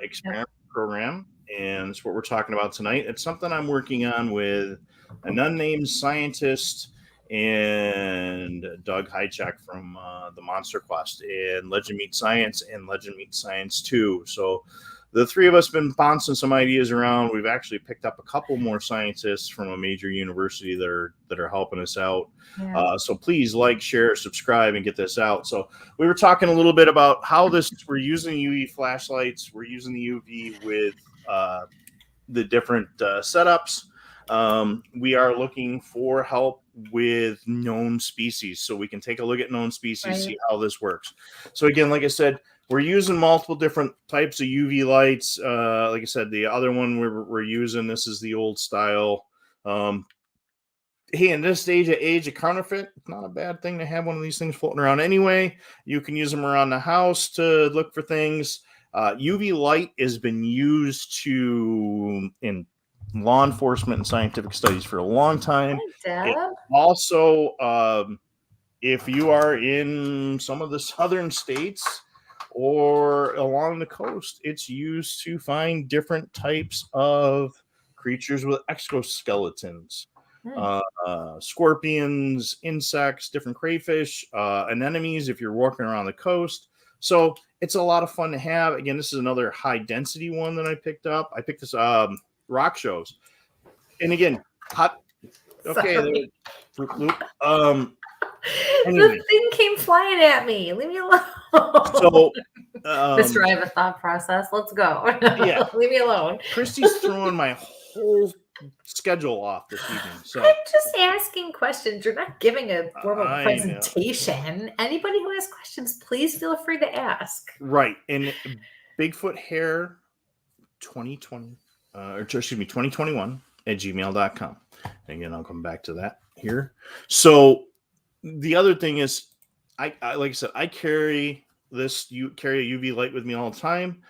experiment program, and that's what we're talking about tonight. It's something I'm working on with an unnamed scientist and Doug Hychak from the Monster Quest and Legend Meets Science and Legend Meets Science 2. So the three of us have been bouncing some ideas around. We've actually picked up a couple more scientists from a major university that are helping us out. Yeah. So please like, share, subscribe, and get this out. So we were talking a little bit about how we're using UV flashlights. We're using the UV with the different setups. We are looking for help with known species, so we can take a look at known species, Right. see how this works. So again, like I said, we're using multiple different types of UV lights. Like I said, the other one we're using, this is the old style. Hey, in this age of counterfeit, it's not a bad thing to have one of these things floating around anyway. You can use them around the house to look for things. UV light has been used in law enforcement and scientific studies for a long time. Hi, Deb. Also, if you are in some of the southern states or along the coast, it's used to find different types of creatures with exoskeletons, scorpions, insects, different crayfish, anemones if you're walking around the coast. So it's a lot of fun to have. Again, this is another high density one that I picked up. I picked this rock shows. And again, hot. Okay. Fruit Loop. Anyway. The thing came flying at me. Leave me alone. So, Mr. I have a thought process. Let's go. Yeah. Leave me alone. Kristie's throwing my whole schedule off this evening. So I'm just asking questions. You're not giving a formal I presentation. Anybody who has questions, please feel free to ask. right. And Bigfoot hair 2021 at gmail.com. Again, I'll come back to that here. So the other thing is, I like I said, I carry a UV light with me all the time.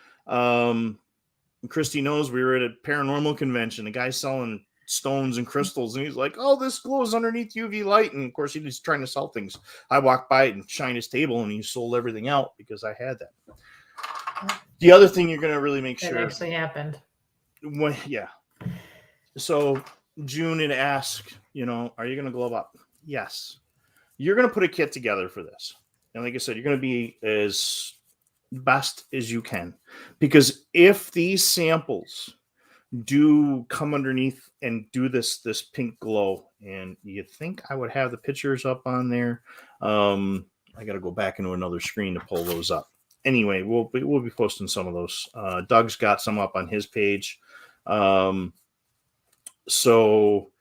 Kristie knows we were at a paranormal convention. The guy's selling stones and crystals, and he's like, "Oh, this glows underneath UV light." And of course, he was trying to sell things. I walked by it and shined his table, and he sold everything out because I had that. The other thing you're going to really make That sure actually happened. So June had asked, are you going to glow up? Yes. You're going to put a kit together for this. And like I said, you're going to be as best as you can. Because if these samples do come underneath and do this pink glow, and you think I would have the pictures up on there, I got to go back into another screen to pull those up. Anyway, we'll be posting some of those. Doug's got some up on his page. So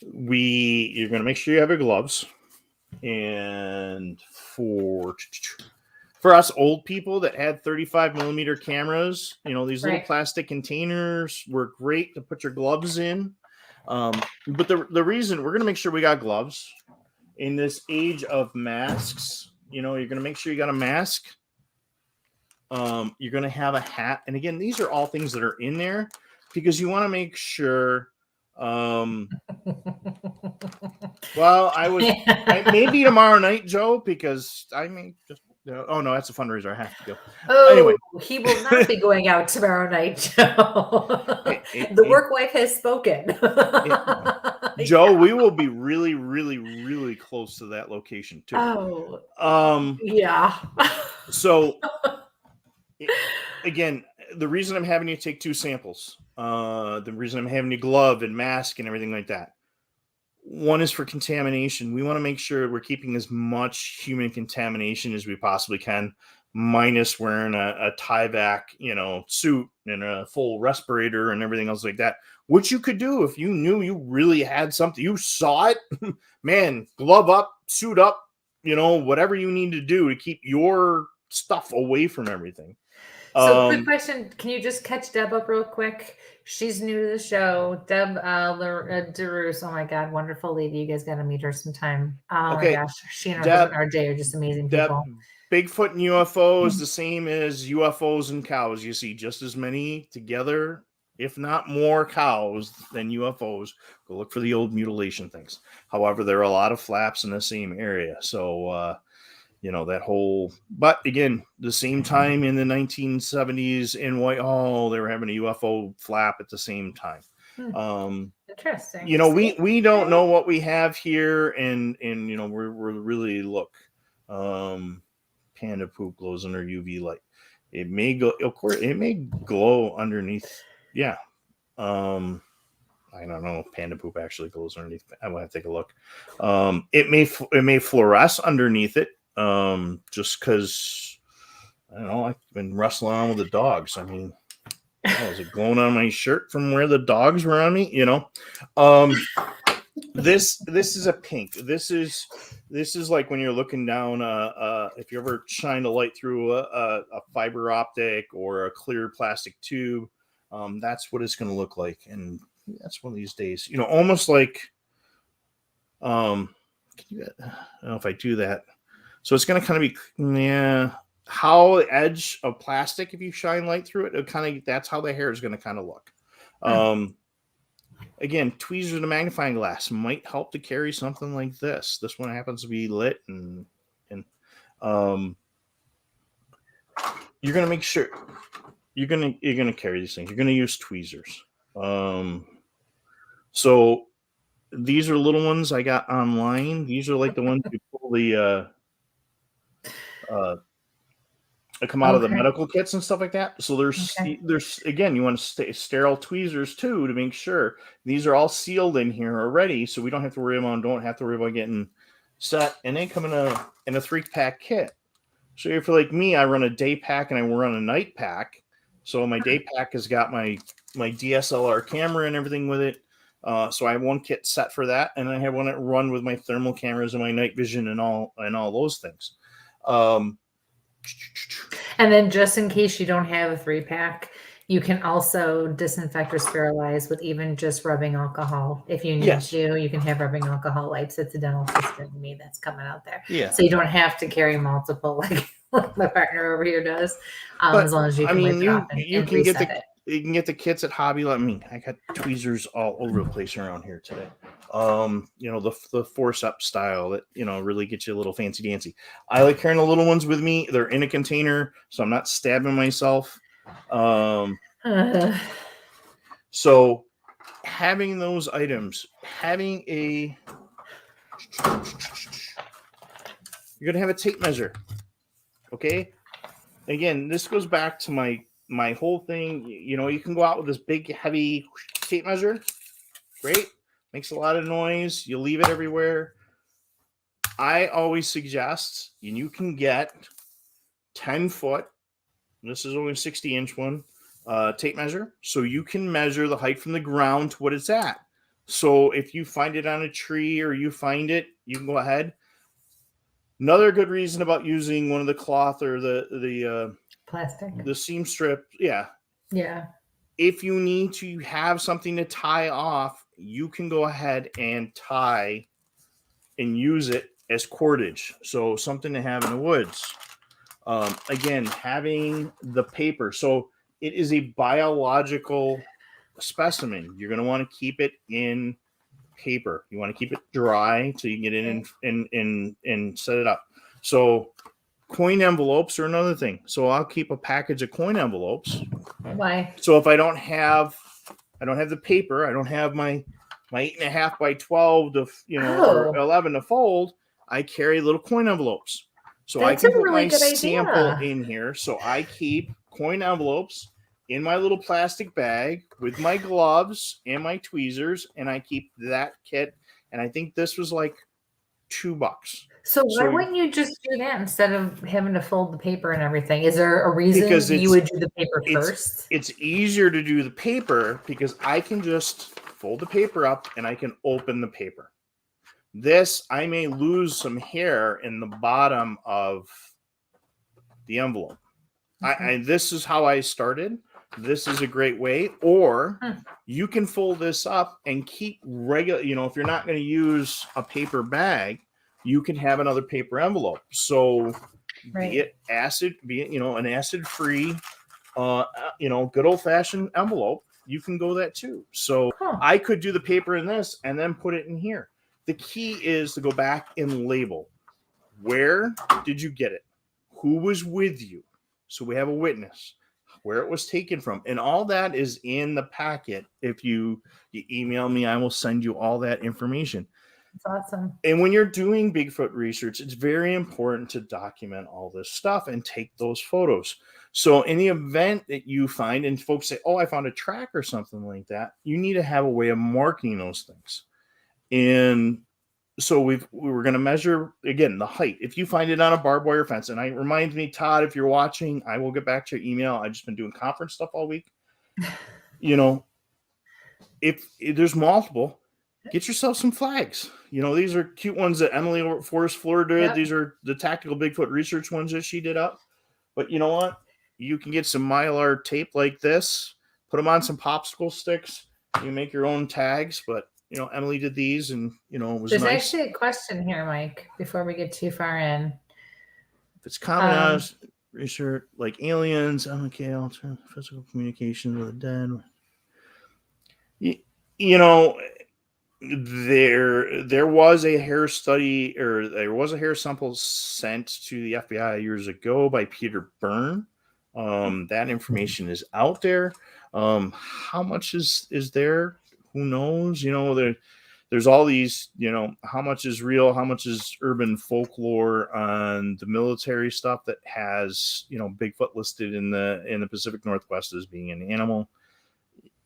you're going to make sure you have your gloves. And for us old people that had 35 millimeter cameras, these little plastic containers were great to put your gloves in. But the reason we're going to make sure we got gloves in this age of masks, you're going to make sure you got a mask. You're going to have a hat. And again, these are all things that are in there. because you want to make sure. Well, maybe tomorrow night, Joe, because I may just. Oh no, that's a fundraiser. I have to go. Oh, anyway, he will not be going out tomorrow night, Joe. The work wife has spoken. Joe, we will be really, really, really close to that location too. Oh, yeah. So, again, the reason I'm having you take 2 samples, the reason I'm having you glove and mask and everything like that. One is for contamination. We want to make sure we're keeping as much human contamination as we possibly can, minus wearing a Tyvek, suit and a full respirator and everything else like that, which you could do if you knew you really had something. You saw it, man, glove up, suit up, whatever you need to do to keep your stuff away from everything. So quick question. Can you just catch Deb up real quick? She's new to the show. Deb DeRusse. Oh my God. Wonderful lady. You guys got to meet her sometime. Oh my gosh. She and her husband RJ are just amazing people. Bigfoot and UFOs, the same as UFOs and cows. You see just as many together, if not more cows than UFOs. Go look for the old mutilation things. However, there are a lot of flaps in the same area. So, that whole, but again, the same time in the 1970s in Whitehall, they were having a UFO flap at the same time. Interesting. We don't know what we have here, and we're really panda poop glows under UV light. It may go, of course, it may glow underneath. Yeah. I don't know if panda poop actually glows underneath. I will have to take a look. It may fluoresce underneath it. Just because I don't know, I've been wrestling on with the dogs. I mean, is it glowing on my shirt from where the dogs were on me? This is a pink. This is like when you're looking down. If you ever shine a light through a fiber optic or a clear plastic tube, that's what it's going to look like. And that's one of these days, almost like, I don't know if I do that. So it's going to kind of be, how the edge of plastic, if you shine light through it, that's how the hair is going to kind of look. Again, tweezers and a magnifying glass might help to carry something like this. This one happens to be lit, and you're going to make sure you're going to carry these things. You're going to use tweezers. So these are little ones I got online. These are like the ones you pull the come out of the medical kits and stuff like that. So there's again, you want to stay sterile tweezers too to make sure these are all sealed in here already, so we don't have to worry about getting set. And they come in a 3-pack kit. So if you're like me, I run a day pack and I run a night pack. So my day pack has got my DSLR camera and everything with it. So I have one kit set for that, and I have one that run with my thermal cameras and my night vision and all those things. And then just in case you don't have a 3-pack, you can also disinfect or sterilize with even just rubbing alcohol. If you need to, you can have rubbing alcohol wipes. It's a dental system to me that's coming out there. Yeah. So you don't have to carry multiple like my partner over here does. As long as you can wipe it off and reset it. You can get the kits at Hobby Lobby. I got tweezers all over the place around here today. The forceps style that, really gets you a little fancy dancy. I like carrying the little ones with me. They're in a container, so I'm not stabbing myself. So having those items, you're going to have a tape measure. Okay. Again, this goes back to my whole thing. You can go out with this big, heavy tape measure. Great. Makes a lot of noise. You leave it everywhere. I always suggest, and you can get 10 foot. This is only a 60-inch one. Tape measure. So you can measure the height from the ground to what it's at. So if you find it on a tree or you find it, you can go ahead. Another good reason about using one of the cloth or the plastic, the seam strip. Yeah. Yeah. If you need to have something to tie off, you can go ahead and tie and use it as cordage. So something to have in the woods. Again, having the paper. So it is a biological specimen, you're going to want to keep it in paper. You want to keep it dry so you can get in and set it up. So coin envelopes are another thing. So I'll keep a package of coin envelopes. Why? So if I don't have the paper, I don't have my 8.5 by 12 to, or 11 to fold, I carry little coin envelopes. So That's I can a put really my good sample idea. in here. So I keep coin envelopes in my little plastic bag with my gloves and my tweezers, and I keep that kit. And I think this was like $2. So why wouldn't you just do that instead of having to fold the paper and everything? Is there a reason you would do the paper first? It's easier to do the paper because I can just fold the paper up and I can open the paper. This, I may lose some hair in the bottom of the envelope. This is how I started. This is a great way. Or you can fold this up and keep regular, if you're not going to use a paper bag, you can have another paper envelope. So be it an acid-free, good old-fashioned envelope, you can go that too. So I could do the paper in this and then put it in here. The key is to go back and label. Where did you get it? Who was with you? So we have a witness. Where it was taken from. And all that is in the packet. If you email me, I will send you all that information. That's awesome. And when you're doing Bigfoot research, it's very important to document all this stuff and take those photos. So in the event that you find, and folks say, oh, I found a track or something like that, you need to have a way of marking those things. And so we were going to measure, again, the height. If you find it on a barbed wire fence, and remind me, Todd, if you're watching, I will get back to your email. I've just been doing conference stuff all week. If there's multiple, get yourself some flags. These are cute ones that Emily over at Forest Floor did. Yep. These are the tactical Bigfoot research ones that she did up. But you know what? You can get some Mylar tape like this, put them on some popsicle sticks. You make your own tags, but Emily did these, and it was There's nice. actually a question here, Mike, before we get too far in. If it's common research like aliens, okay, alternative physical communication with the dead. There was a hair study, or there was a hair sample sent to the FBI years ago by Peter Byrne. That information is out there. How much is there? Who knows? There's all these, how much is real, how much is urban folklore on the military stuff that has, Bigfoot listed in the Pacific Northwest as being an animal.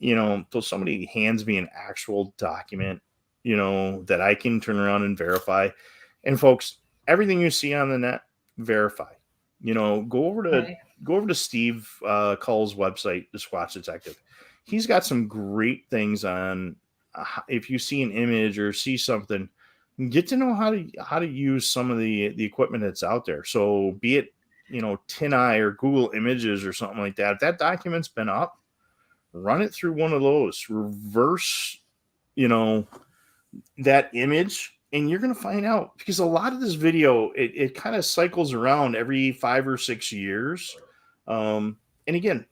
Till somebody hands me an actual document, that I can turn around and verify. And folks, everything you see on the net, verify. Go over to Steve Cull's website, the Squatch Detective. He's got some great things on. If you see an image or see something, get to know how to use some of the equipment that's out there. So be it, TinEye or Google Images or something like that. If that document's been up, run it through one of those, reverse, that image, and you're going to find out, because a lot of this video, it kind of cycles around every 5 or 6 years. And again,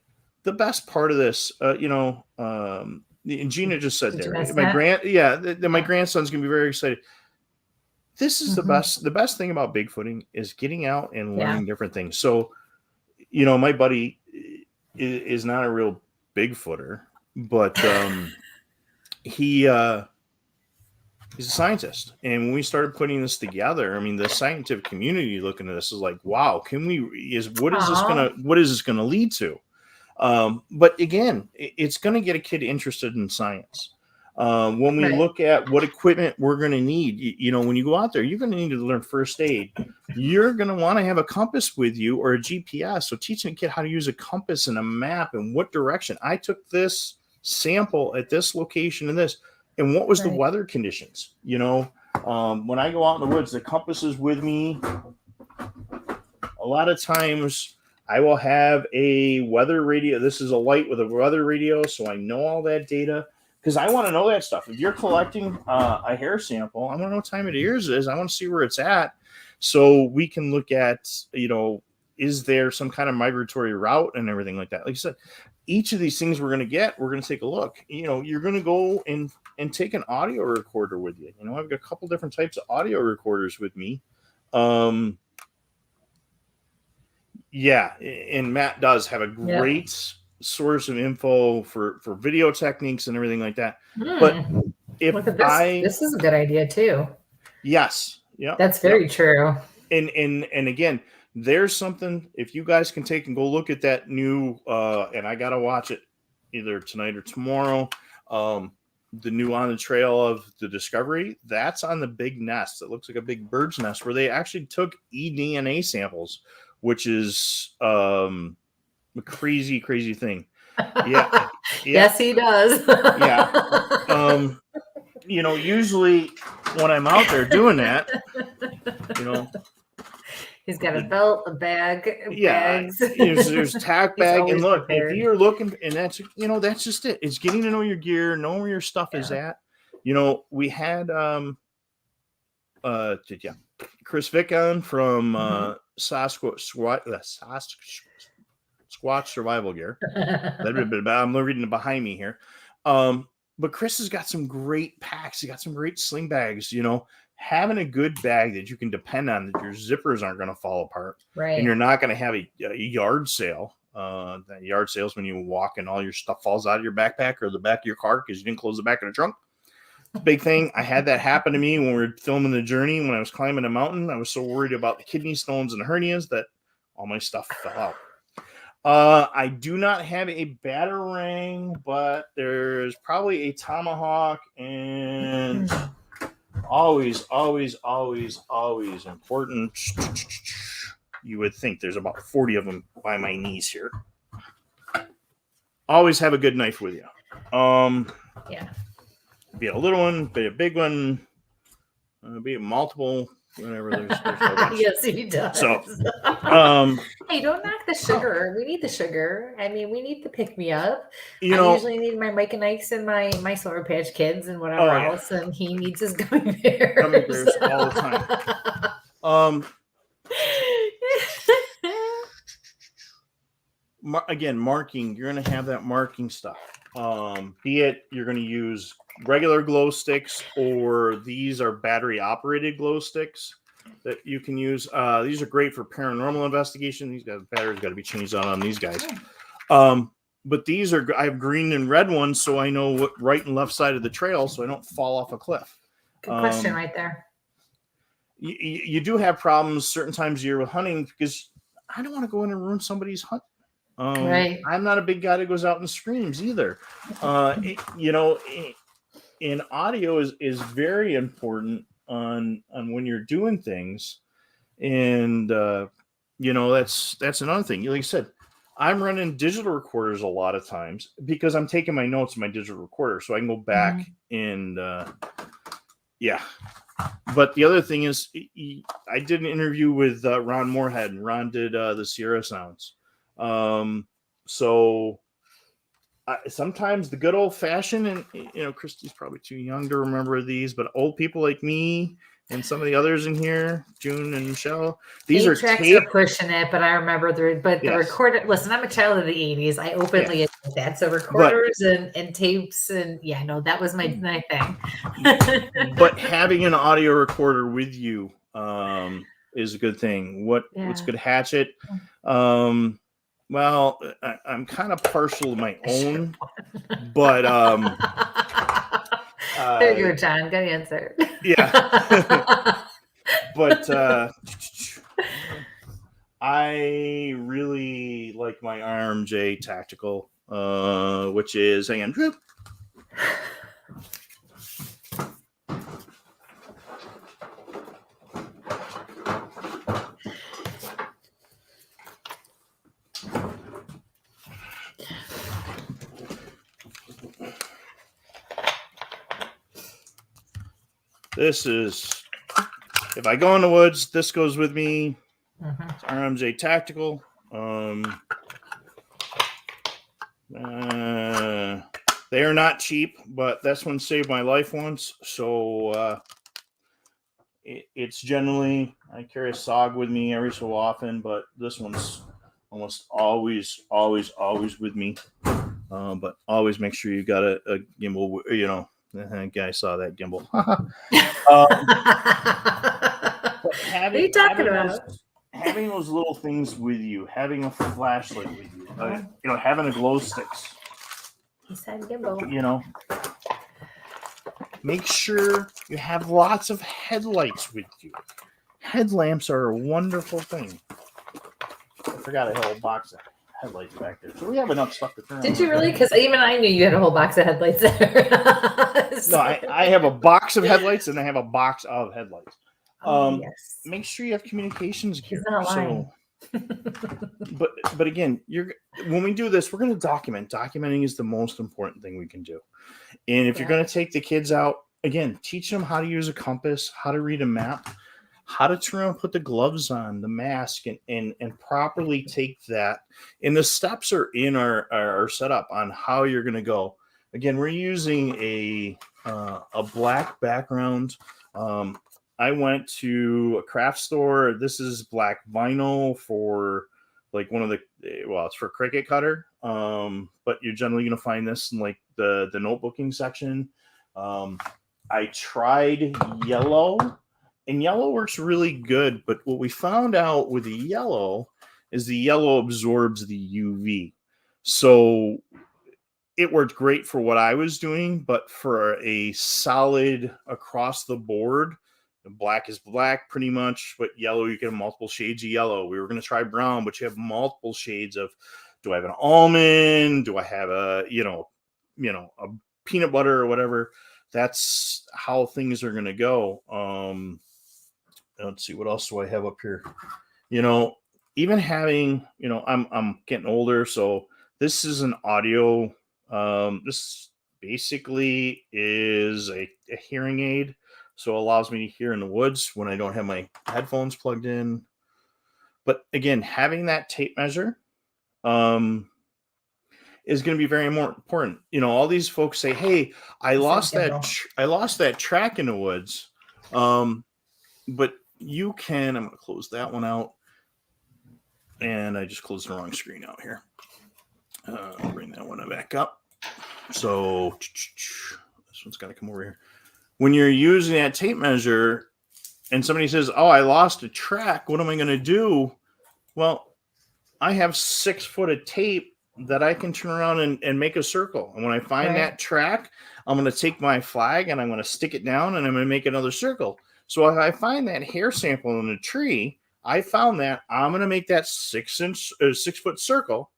the best part of this, and Gina just said there, my grandson's going to be very excited. This is the best thing about Bigfooting is getting out and learning different things. So, my buddy is not a real Bigfooter, but he's a scientist. And when we started putting this together, the scientific community looking at this is like, wow, what is this gonna lead to? But again, it's gonna get a kid interested in science. When we look at what equipment we're going to need, when you go out there, you're going to need to learn first aid. You're going to want to have a compass with you or a GPS. So teaching a kid how to use a compass and a map and what direction. I took this sample at this location and what was the weather conditions? When I go out in the woods, the compass is with me. A lot of times I will have a weather radio. This is a light with a weather radio, so I know all that data. Because I want to know that stuff. If you're collecting a hair sample, I want to know what time of year it is. I want to see where it's at, so we can look at, is there some kind of migratory route and everything like that? Like I said, each of these things we're going to take a look. You're going to go and take an audio recorder with you. I've got a couple different types of audio recorders with me. Yeah, and Matt does have a great source of info for video techniques and everything like that. But if look at this, this is a good idea too. Yes, yeah, that's very true. And again, there's something, if you guys can take and go look at that new, and I got to watch it either tonight or tomorrow, the new On the Trail of the Discovery, that's on the big nest. It looks like a big bird's nest where they actually took eDNA samples, which is a crazy, crazy thing. Yeah. Yes, he does. Yeah. Usually when I'm out there doing that, he's got a belt, a bag, bags. There's tack bag, and look, prepared. If you're looking, and that's that's just it. It's getting to know your gear, know where your stuff is at. We had Chris Vick on from Sasquatch Survival Gear. I'm reading it behind me here. But Chris has got some great packs. He got some great sling bags. Having a good bag that you can depend on, that your zippers aren't going to fall apart, right? And you're not going to have a yard sale. That yard sale is when you walk and all your stuff falls out of your backpack or the back of your car because you didn't close the back of the trunk. Big thing. I had that happen to me when we were filming The Journey. When I was climbing a mountain, I was so worried about the kidney stones and the hernias that all my stuff fell out. I do not have a batarang, but there's probably a tomahawk, and always important. You would think there's about 40 of them by my knees here. Always have a good knife with you. Be a little one, be a big one, be a multiple. Whenever there's yes, he does. So, hey, don't knock the sugar. We need the sugar. I mean, we need to pick me up. I usually need my Mike and Ike's and my Sour Patch Kids and whatever else, and he needs his gummy bears. Gummy bears all the time. Again, marking. You're going to have that marking stuff. Be it you're going to use regular glow sticks, or these are battery operated glow sticks that you can use. These are great for paranormal investigation. These guys, batteries got to be changed out on these guys. But these are, I have green and red ones, so I know what right and left side of the trail, so I don't fall off a cliff. Good question right there. You do have problems certain times of year with hunting because I don't want to go in and ruin somebody's hunt. Right. I'm not a big guy that goes out and screams either. And audio is very important on when you're doing things. And, that's another thing. Like I said, I'm running digital recorders a lot of times because I'm taking my notes in my digital recorder so I can go back and, But the other thing is I did an interview with Ron Moorhead, and Ron did the Sierra Sounds. Sometimes the good old fashioned, and Kristie's probably too young to remember these, but old people like me and some of the others in here, June and Michelle, these are tape. Are pushing it, but I remember the recorder. Listen, I'm a child of the 80s. I openly admit that. So recorders and tapes, and that was my thing. But having an audio recorder with you is a good thing. What's good? Hatchet. Well, I'm kind of partial to my own, but there you go, John. Good answer. Yeah. But I really like my RMJ Tactical, which is, hang on. This is, if I go in the woods, this goes with me. It's RMJ Tactical. They are not cheap, but this one saved my life once. So it's generally, I carry a SOG with me every so often, but this one's almost always with me. But always make sure you got a gimbal, you know. I saw that gimbal. But What are you talking about? Having those little things with you, having a flashlight with you, you know, having a glow sticks. He said gimbal. You know, make sure you have lots of headlights with you. Headlamps are a wonderful thing. I forgot I had a whole box of headlights back there. So we have enough stuff to turn on. Did you really? Because even I knew you had a whole box of headlights there. No, I have a box of headlights and I have a box of headlights. Yes. Make sure you have communications gear. He's not lying. But again, when we do this, we're going to document. Documenting is the most important thing we can do. And if you're going to take the kids out, again, teach them how to use a compass, how to read a map, how to turn around, put the gloves on, the mask, and properly take that. And the steps are in our setup on how you're going to go. Again, we're using a black background. I went to a craft store. This is black vinyl for like it's for Cricut cutter. But you're generally going to find this in like the notebooking section. I tried yellow, and yellow works really good. But what we found out with the yellow is the yellow absorbs the UV. So it worked great for what I was doing, but for a solid across the board, black is black pretty much, but yellow, you can have multiple shades of yellow. We were going to try brown, but you have multiple shades of, do I have an almond? Do I have a peanut butter or whatever? That's how things are going to go. Let's see, what else do I have up here? You know, even having, you know, I'm getting older, so this is an audio. This basically is a hearing aid. So it allows me to hear in the woods when I don't have my headphones plugged in. But again, having that tape measure is going to be very important. You know, all these folks say, "Hey, I lost that track in the woods." But you can. I'm going to close that one out, and I just closed the wrong screen out here. I'll bring that one back up. So this one's got to come over here. When you're using that tape measure and somebody says, "Oh, I lost a track. What am I going to do?" Well, I have 6 foot of tape that I can turn around and make a circle. And when I find that track, I'm going to take my flag and I'm going to stick it down and I'm going to make another circle. So if I find that hair sample in a tree, I found that, I'm going to make that 6 foot circle,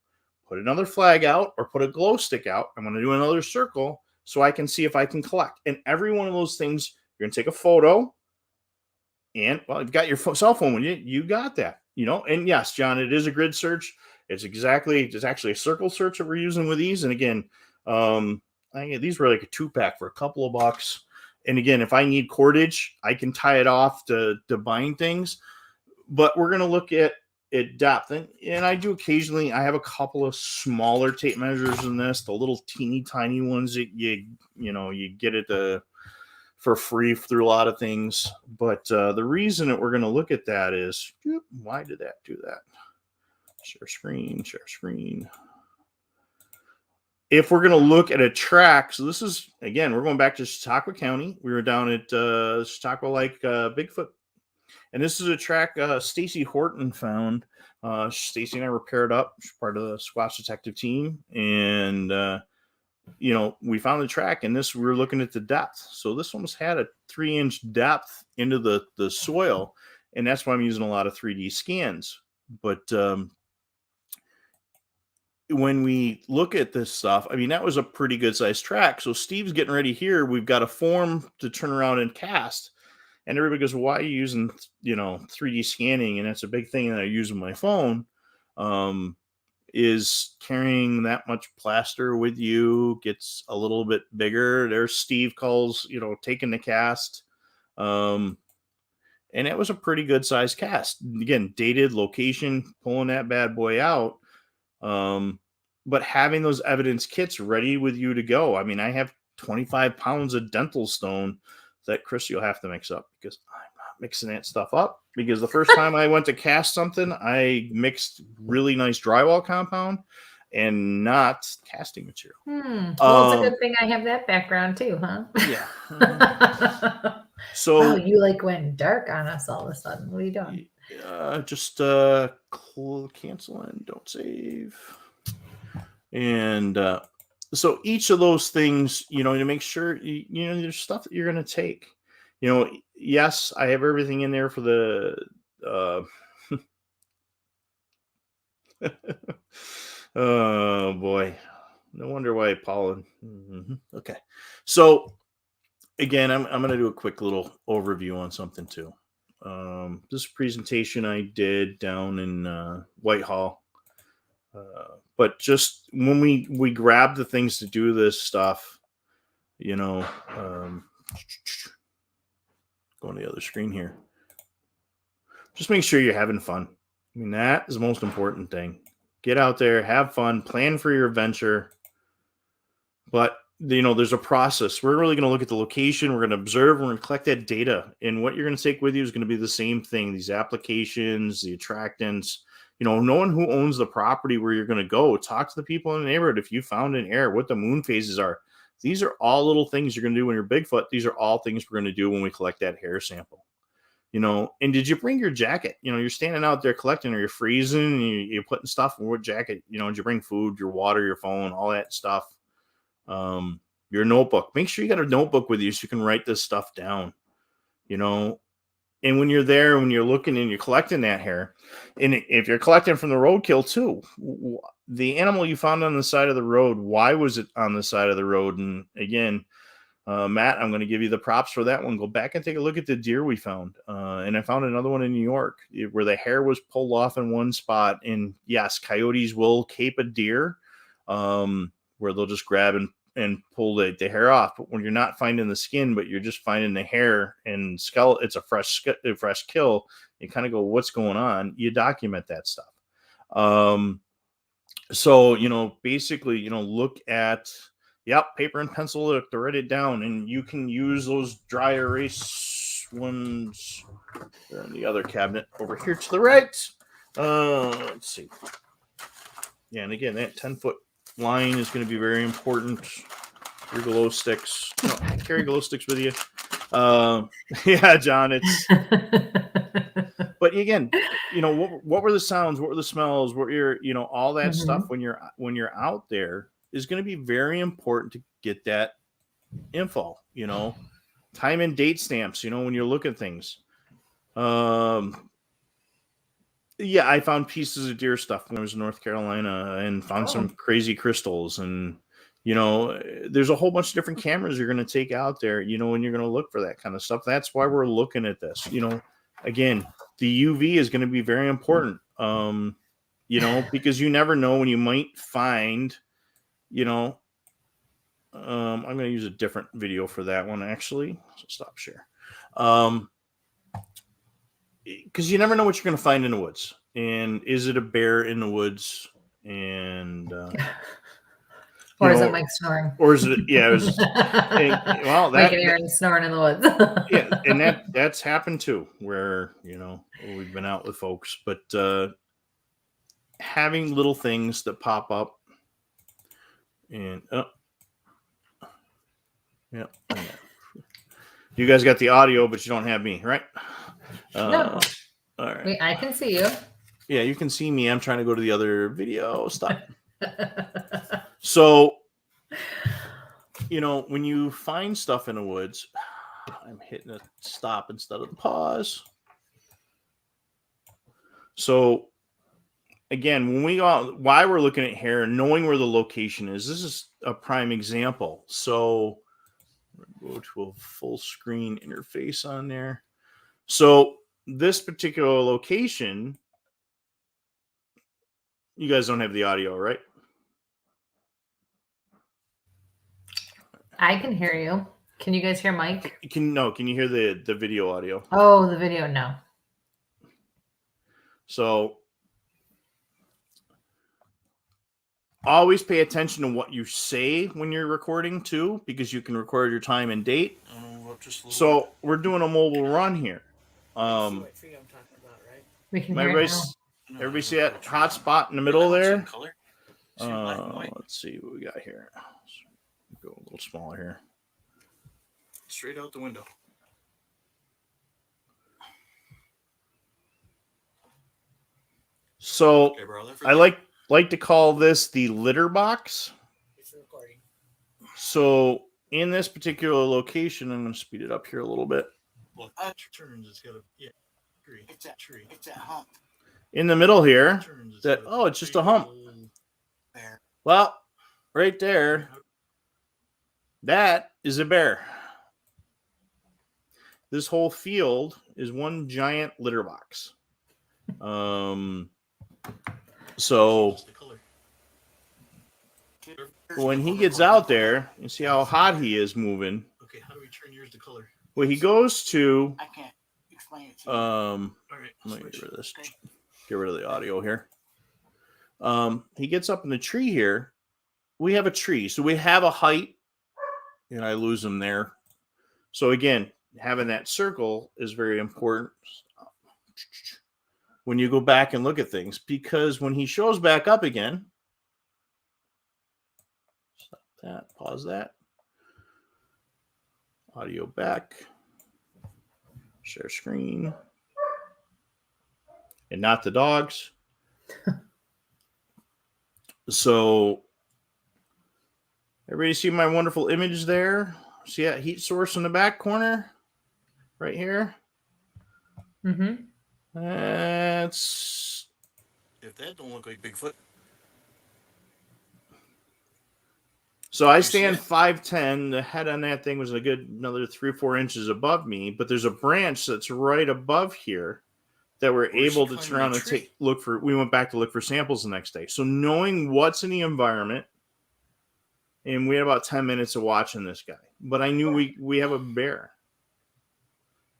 put another flag out or put a glow stick out. I'm going to do another circle so I can see if I can collect. And every one of those things, you're going to take a photo. And, well, you've got your cell phone with you. You got that, you know. And yes, John, it is a grid search. It's actually a circle search that we're using with these. And again, these were like a 2-pack for a couple of bucks. And again, if I need cordage, I can tie it off to bind things. But we're going to look at depth. And I do occasionally, I have a couple of smaller tape measures in this, the little teeny tiny ones that you get at for free through a lot of things. But the reason that we're going to look at that is, why did that do that? Share screen. If we're going to look at a track, so this is, again, we're going back to Chautauqua County. We were down at Chautauqua Lake Bigfoot. And this is a track Stacy Horton found. Stacy and I were paired up. She's part of the Squatch detective team. And, we found the track, and we were looking at the depth. So this almost had a 3-inch depth into the soil. And that's why I'm using a lot of 3D scans. But when we look at this stuff, I mean, that was a pretty good sized track. So Steve's getting ready here. We've got a form to turn around and cast. And everybody goes, "Why are you using, 3D scanning?" And that's a big thing that I use on my phone, is carrying that much plaster with you gets a little bit bigger. There's Steve calls, taking the cast. And it was a pretty good sized cast. Again, dated location, pulling that bad boy out. But having those evidence kits ready with you to go. I mean, I have 25 pounds of dental stone that Kristie will have to mix up because I'm not mixing that stuff up, because the first time I went to cast something, I mixed really nice drywall compound and not casting material. Well, it's a good thing I have that background too, huh? Yeah. So wow, you like went dark on us all of a sudden. What are you doing? Just cancel and don't save. And so each of those things, to make sure, there's stuff that you're going to take. Yes, I have everything in there for the oh boy, no wonder why Paula. Okay, so again, I'm going to do a quick little overview on something too. This presentation I did down in Whitehall, but just when we grab the things to do this stuff, going to the other screen here, just make sure you're having fun. I mean, that is the most important thing. Get out there, have fun, plan for your adventure. But, there's a process. We're really going to look at the location. We're going to observe. We're going to collect that data. And what you're going to take with you is going to be the same thing. These applications, the attractants, knowing who owns the property where you're going to go. Talk to the people in the neighborhood. If you found an error, what the moon phases are. These are all little things you're going to do when you're Bigfoot. These are all things we're going to do when we collect that hair sample. And did you bring your jacket? You're standing out there collecting, or you're freezing, and you're putting stuff in what jacket, did you bring food, your water, your phone, all that stuff? Your notebook. Make sure you got a notebook with you so you can write this stuff down, and when you're there, when you're looking and you're collecting that hair, and if you're collecting from the roadkill too, the animal you found on the side of the road, why was it on the side of the road? And again, Matt, I'm going to give you the props for that one. Go back and take a look at the deer we found. And I found another one in New York where the hair was pulled off in one spot. And yes, coyotes will cape a deer, where they'll just grab and pull the hair off. But when you're not finding the skin, but you're just finding the hair and skeleton, it's a fresh kill. You kind of go, what's going on? You document that stuff. So, basically, look at, paper and pencil to write it down, and you can use those dry erase ones. They're in the other cabinet over here to the right. Let's see. Yeah, and again, that 10-foot line is going to be very important. Your glow sticks. Carry glow sticks with you. Yeah, John, it's. But again, what were the sounds? What were the smells? What were all that stuff when you're out there is going to be very important to get that info. Time and date stamps. When you're looking at things. Yeah, I found pieces of deer stuff when I was in North Carolina and found some crazy crystals. And, there's a whole bunch of different cameras you're going to take out there, when you're going to look for that kind of stuff. That's why we're looking at this. Again, the UV is going to be very important, because you never know when you might find, I'm going to use a different video for that one, actually. So stop share. Because you never know what you're going to find in the woods. And is it a bear in the woods? And or is it Mike snoring? Or is it? Yeah, it was. Mike and Aaron snoring in the woods. Yeah, and that's happened too, where we've been out with folks, but having little things that pop up, and yeah, you guys got the audio, but you don't have me, right? No. All right. Wait, I can see you. Yeah, you can see me. I'm trying to go to the other video. Stop. So, when you find stuff in the woods, I'm hitting a stop instead of the pause. So, again, when we go, why we're looking at hair and knowing where the location is, this is a prime example. So, go to a full screen interface on there. So, this particular location, you guys don't have the audio, right? I can hear you. Can you guys hear Mike? Can you hear the video audio? Oh, the video, no. So always pay attention to what you say when you're recording too, because you can record your time and date. So we're doing a mobile run here. We can My hear it race. Everybody see that hot spot in the middle there? Let's see what we got here. Let's go a little smaller here. Straight out the window. So I like to call this the litter box. So in this particular location, I'm going to speed it up here a little bit. Well, that turns. It's got a tree. It's that tree. It's that hump. In the middle here, it's just a hump. Well, right there, that is a bear. This whole field is one giant litter box. So when he gets out there, you see how hot he is moving. Okay, how do we turn yours to color? Well, he goes to. I can't explain it to you. All right, let me get rid of this. Get rid of the audio here. He gets up in the tree here. We have a tree, so we have a height, and I lose him there. So again, having that circle is very important when you go back and look at things, because when he shows back up again, stop that, pause that, audio back, share screen, and not the dogs. So everybody see my wonderful image there? See that heat source in the back corner right here? Mm-hmm. That's, if that don't look like Bigfoot. So I stand 5'10". The head on that thing was a good another 3 or 4 inches above me, but there's a branch that's right above here that we're able to turn around and look for. We went back to look for samples the next day. So knowing what's in the environment, and we had about 10 minutes of watching this guy, but I knew we have a bear.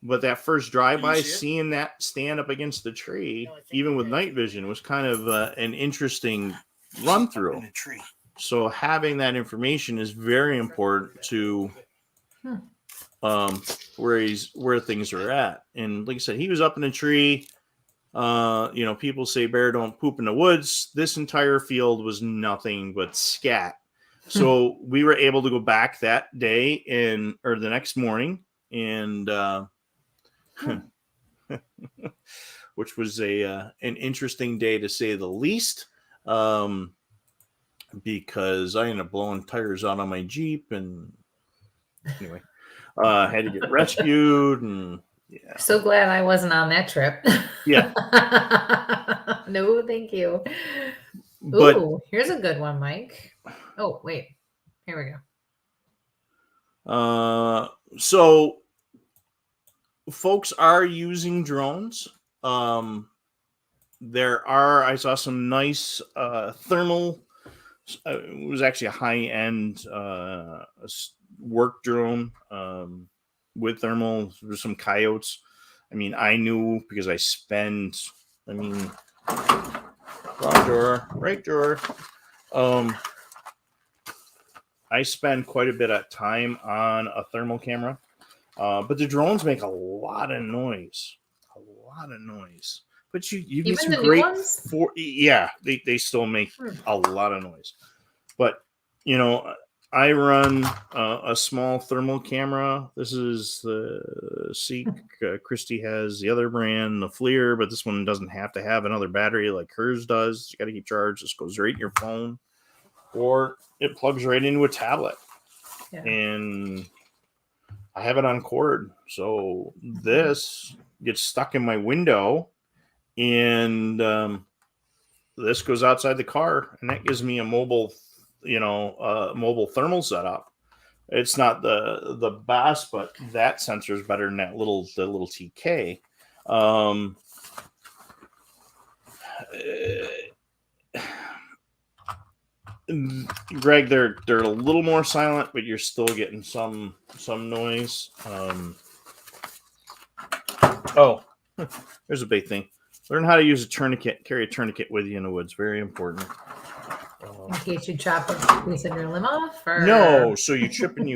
But that first drive-by, seeing that stand up against the tree, even with night vision, was kind of an interesting run-through. So having that information is very important to where things are at. And like I said, he was up in a tree. People say bear don't poop in the woods. This entire field was nothing but scat. So we were able to go back that day or the next morning and which was an interesting day to say the least, because I ended up blowing tires out on my Jeep, and anyway, had to get rescued, and yeah. So glad I wasn't on that trip. Yeah. No, thank you. But, ooh, here's a good one, Mike. Oh, wait. Here we go. So folks are using drones. I saw some nice thermal. It was actually a high-end work drone with thermal. There were some coyotes. I mean, I knew because I spend. Wrong drawer, right drawer. I spend quite a bit of time on a thermal camera. But the drones make a lot of noise. But you get some great they still make a lot of noise. But I run a small thermal camera. This is the Seek. Kristie has the other brand, the FLIR, but this one doesn't have to have another battery like hers does. You got to keep charged. This goes right in your phone, or it plugs right into a tablet. Yeah. And I have it on cord, so this gets stuck in my window, and this goes outside the car, and that gives me a mobile, mobile thermal setup. It's not the best, but that sensor is better than the little TK. Greg, they're a little more silent, but you're still getting some noise. There's a big thing. Learn how to use a tourniquet. Carry a tourniquet with you in the woods. Very important. In case you chop a piece of your limb off, or no. So you trip and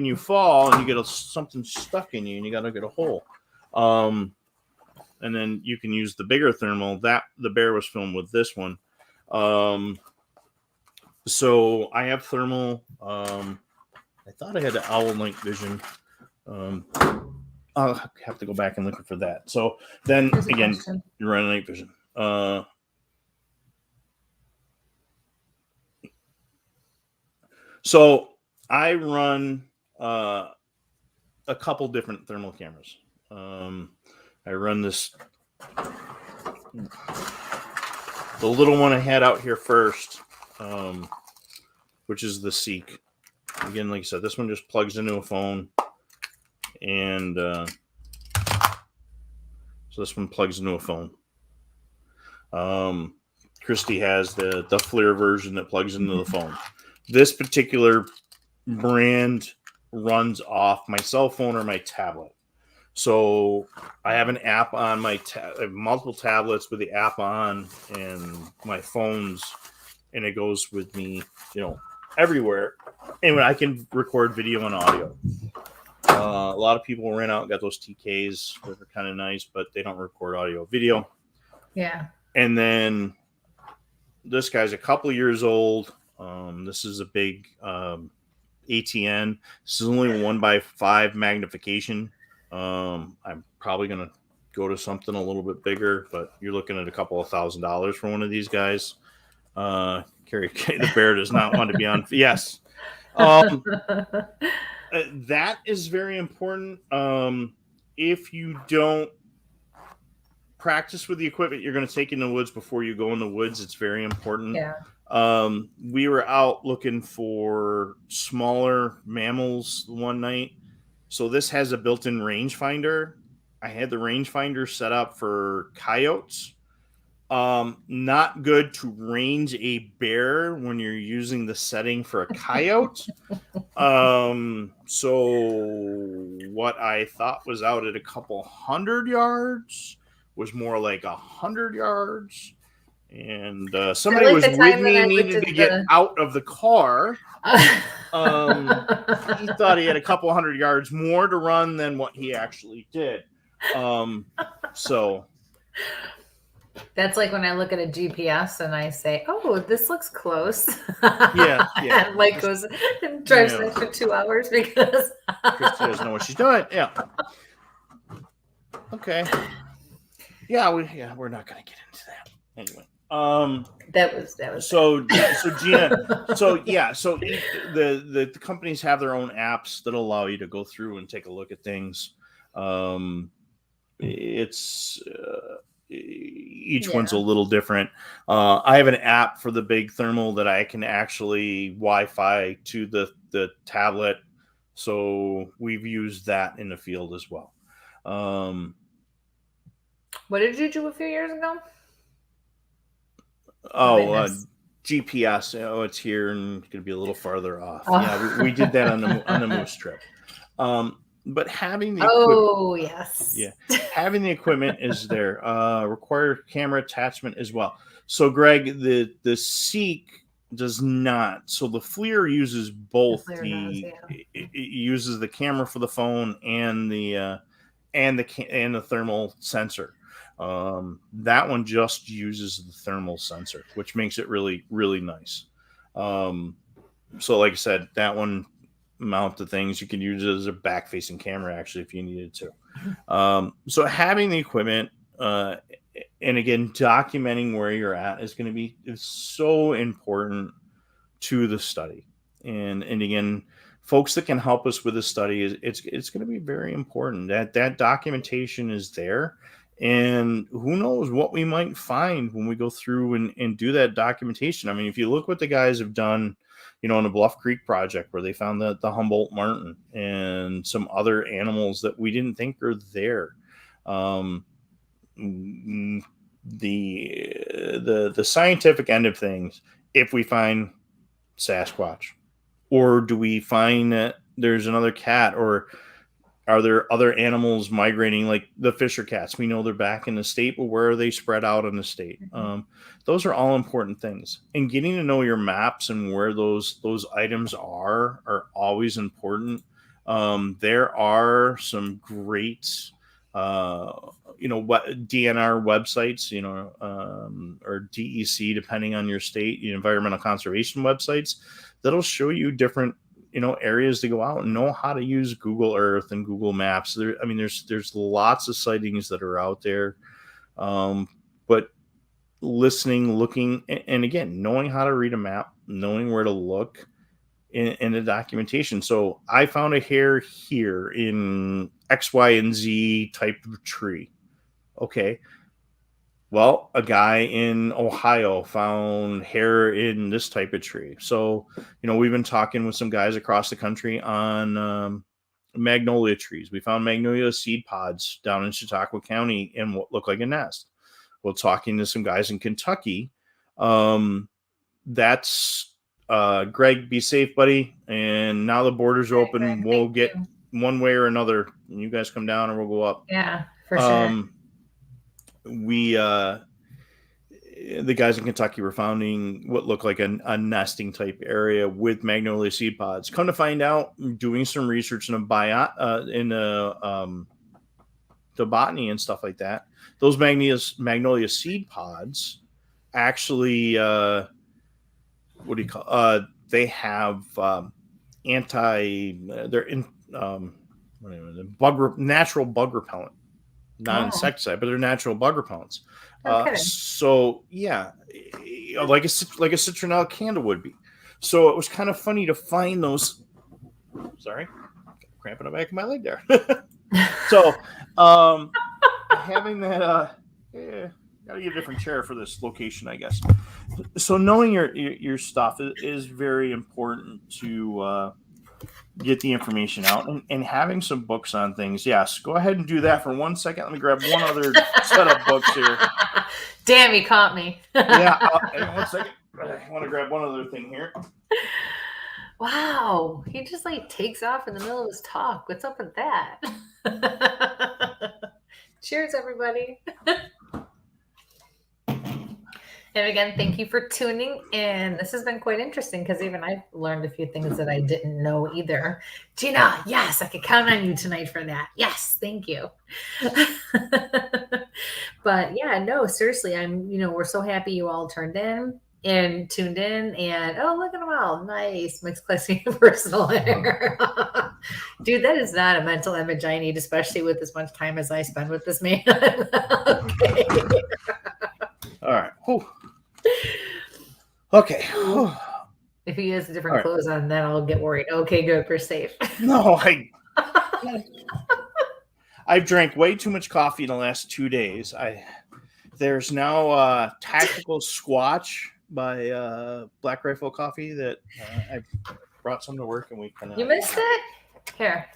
you fall, and you get something stuck in you, and you got to get a hole. and then you can use the bigger thermal. That the bear was filmed with this one. So I have thermal. I thought I had the owl night vision. I'll have to go back and look for that. So then again, you're running night vision. So I run a couple different thermal cameras. I run this, the little one I had out here first, which is the Seek. Again, like I said, this one just plugs into a phone, and so this one plugs into a phone. Kristie has the FLIR version that plugs into the phone. This particular brand runs off my cell phone or my tablet. So I have an app on my I have multiple tablets with the app on, and my phones, and it goes with me, everywhere. And I can record video and audio. A lot of people rent out, got those TKs that are kind of nice, but they don't record audio video. Yeah. And then this guy's a couple years old. This is a big ATN. This is only 1x5 magnification. I'm probably going to go to something a little bit bigger, but you're looking at a couple of $1,000s for one of these guys. Carrie the bear does not want to be on. Yes. That is very important. If you don't practice with the equipment you're going to take in the woods before you go in the woods, it's very important. Yeah. We were out looking for smaller mammals one night. So this has a built-in rangefinder. I had the rangefinder set up for coyotes. Not good to range a bear when you're using the setting for a coyote. So what I thought was out at a couple 100 yards was more like 100 yards. And somebody was with me, needed to get out of the car. He thought he had a couple 100 yards more to run than what he actually did. So that's like when I look at a GPS and I say, "Oh, this looks close." Yeah. And Mike goes and drives that for 2 hours because Kristie doesn't know what she's doing. Yeah. Okay. Yeah, we're not going to get into that anyway. That was so Gina. So the companies have their own apps that allow you to go through and take a look at things. It's each one's a little different. I have an app for the big thermal that I can actually Wi-Fi to the tablet, so we've used that in the field as well. What did you do a few years ago? GPS. Oh, it's here and it's going to be a little farther off. Oh. Yeah, we did that on the moose trip. But having the equipment, yes, having the equipment is there. Required camera attachment as well. So, Greg, the Seek does not. So the FLIR uses both. It uses the camera for the phone and the thermal sensor. That one just uses the thermal sensor, which makes it really, really nice. So like I said, that one mount the things, you can use it as a back facing camera actually, if you needed to. So having the equipment, and again, documenting where you're at is so important to the study. And again, folks that can help us with the study, it's going to be very important that documentation is there. And who knows what we might find when we go through and do that documentation. I mean, if you look what the guys have done, in the Bluff Creek project where they found the Humboldt marten and some other animals that we didn't think are there. The scientific end of things, if we find Sasquatch, or do we find that there's another cat, or are there other animals migrating, like the Fisher cats? We know they're back in the state, but where are they spread out in the state? Those are all important things. And getting to know your maps and where those items are always important. There are some great what DNR websites, or DEC, depending on your state, environmental conservation websites, that'll show you different, areas to go out, and know how to use Google Earth and Google Maps. There's lots of sightings that are out there. But listening, looking, and again, knowing how to read a map, knowing where to look in the documentation. So I found a hair here in X, Y, and Z type of tree. Okay. Well, a guy in Ohio found hair in this type of tree. So, we've been talking with some guys across the country on magnolia trees. We found magnolia seed pods down in Chautauqua County in what looked like a nest. Well, talking to some guys in Kentucky, that's Greg, be safe, buddy. And now the borders are open. Greg, we'll get one way or another. You guys come down or we'll go up. Yeah, for sure. The guys in Kentucky were finding what looked like a nesting type area with magnolia seed pods. Come to find out, doing some research in the botany and stuff like that, those magnolia seed pods actually, they have natural bug repellent, not insecticide, but they're natural bug repellents. Okay. So yeah, like a citronella candle would be. So it was kind of funny to find those. Sorry, cramping the back of my leg there. So having that, gotta get a different chair for this location, I guess. So knowing your stuff is very important to get the information out, and having some books on things. Yes, go ahead and do that for 1 second. Let me grab one other set of books here. Damn, you caught me. Yeah, hang on 1 second. I want to grab one other thing here. Wow, he just takes off in the middle of his talk. What's up with that? Cheers, everybody. And again, thank you for tuning in. This has been quite interesting because even I've learned a few things that I didn't know either. Gina, yes, I could count on you tonight for that. Yes, thank you. But yeah, no, seriously, we're so happy you all tuned in and tuned in, and look at them all. Nice. Mixed class personal hair. Dude, that is not a mental image I need, especially with as much time as I spend with this man. Okay. All right. Whew. Okay. Whew. If he has different clothes on, then I'll get worried. Okay, good. We're safe. No, I've drank way too much coffee in the last 2 days. There's now Tactical Squatch by Black Rifle Coffee that I brought some to work, and we kind of. You missed it? Here,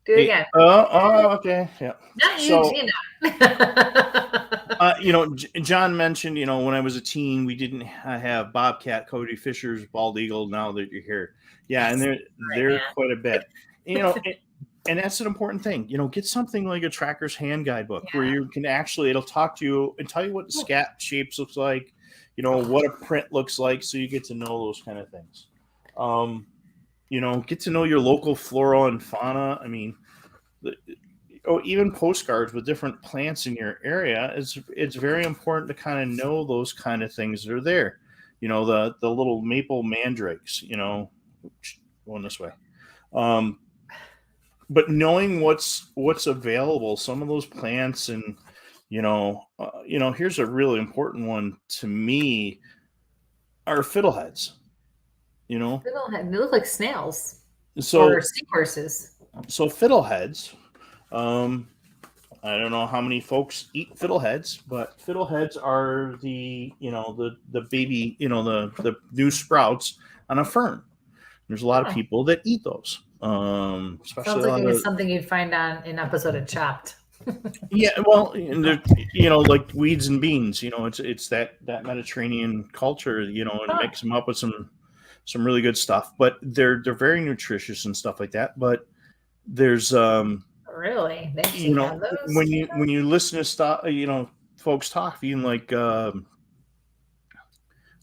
do it again. Oh, okay, yeah. Not you, Gina. John mentioned, when I was a teen, we didn't have Bobcat, Cody Fisher's Bald Eagle. Now that you're here, yeah, and they're quite a bit. And that's an important thing. Get something like a Tracker's Hand Guidebook where you can it'll talk to you and tell you what the scat shapes looks like, what a print looks like, so you get to know those kind of things. Get to know your local flora and fauna. I mean, even postcards with different plants in your area. It's very important to kind of know those kind of things that are there. The little maple mandrakes, going this way. But knowing what's available, some of those plants, and here's a really important one to me, are fiddleheads. Fiddlehead. They look like snails. Or seahorses. So fiddleheads. I don't know how many folks eat fiddleheads, but fiddleheads are the baby, the new sprouts on a fern. There's a lot of people that eat those. Especially sounds like it's something you'd find on an episode of Chopped. Yeah, well, like weeds and beans. It's that Mediterranean culture. And mix them up with some really good stuff. But they're very nutritious and stuff like that. But there's really, when you listen to stuff, folks talk, even like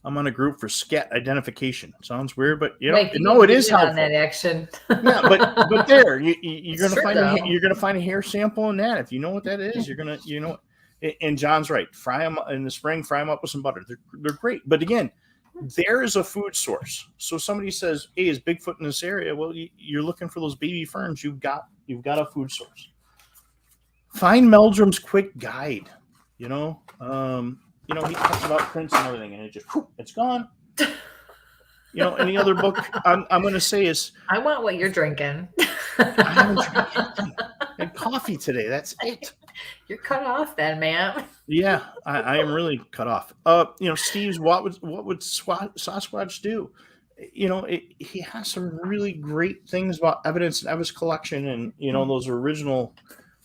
I'm on a group for scat identification. Sounds weird, but Mike, it is helpful. On that action. Yeah, but there you're gonna find true, you're gonna find a hair sample in that. If you know what that is, you're gonna And John's right. Fry them in the spring. Fry them up with some butter. They're great. But again, there is a food source. So somebody says, "Hey, is Bigfoot in this area?" Well, you're looking for those baby ferns. You've got a food source. Find Meldrum's quick guide. He talks about prints and everything, and it's gone. Any other book I'm going to say is, I want what you're drinking. I haven't drank anything. I had coffee today. That's it. You're cut off then, man. Yeah, I am really cut off. Steve's what would Sasquatch do? He has some really great things about evidence and evidence collection, and those original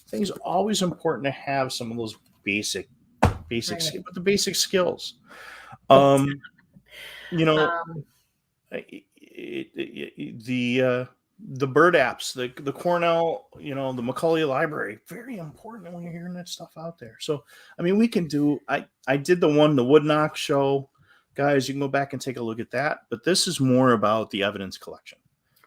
things. Always important to have some of those basic, right. But the basic skills. The bird apps, the Cornell, the Macaulay Library, very important when you're hearing that stuff out there. So, we can do, I did the Wood Knock show. Guys, you can go back and take a look at that. But this is more about the evidence collection.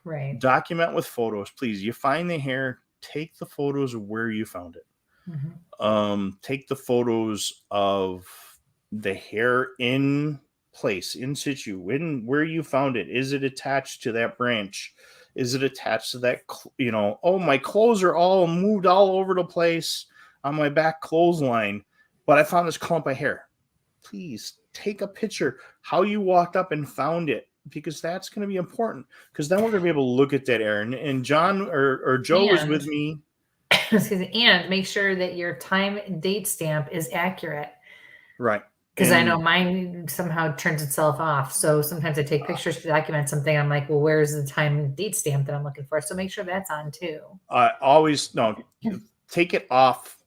Right. Document with photos, please. You find the hair, take the photos of where you found it. Mm-hmm. Take the photos of the hair in place, in situ, where you found it. Is it attached to that branch? Is it attached to that, my clothes are all moved all over the place on my back clothesline, but I found this clump of hair. Please take a picture how you walked up and found it, because that's going to be important, because then we're going to be able to look at that hair. And John or Joe was with me. And make sure that your time and date stamp is accurate. Right. Because I know mine somehow turns itself off. So sometimes I take pictures to document something. I'm like, well, where's the time and date stamp that I'm looking for? So make sure that's on too. Take it off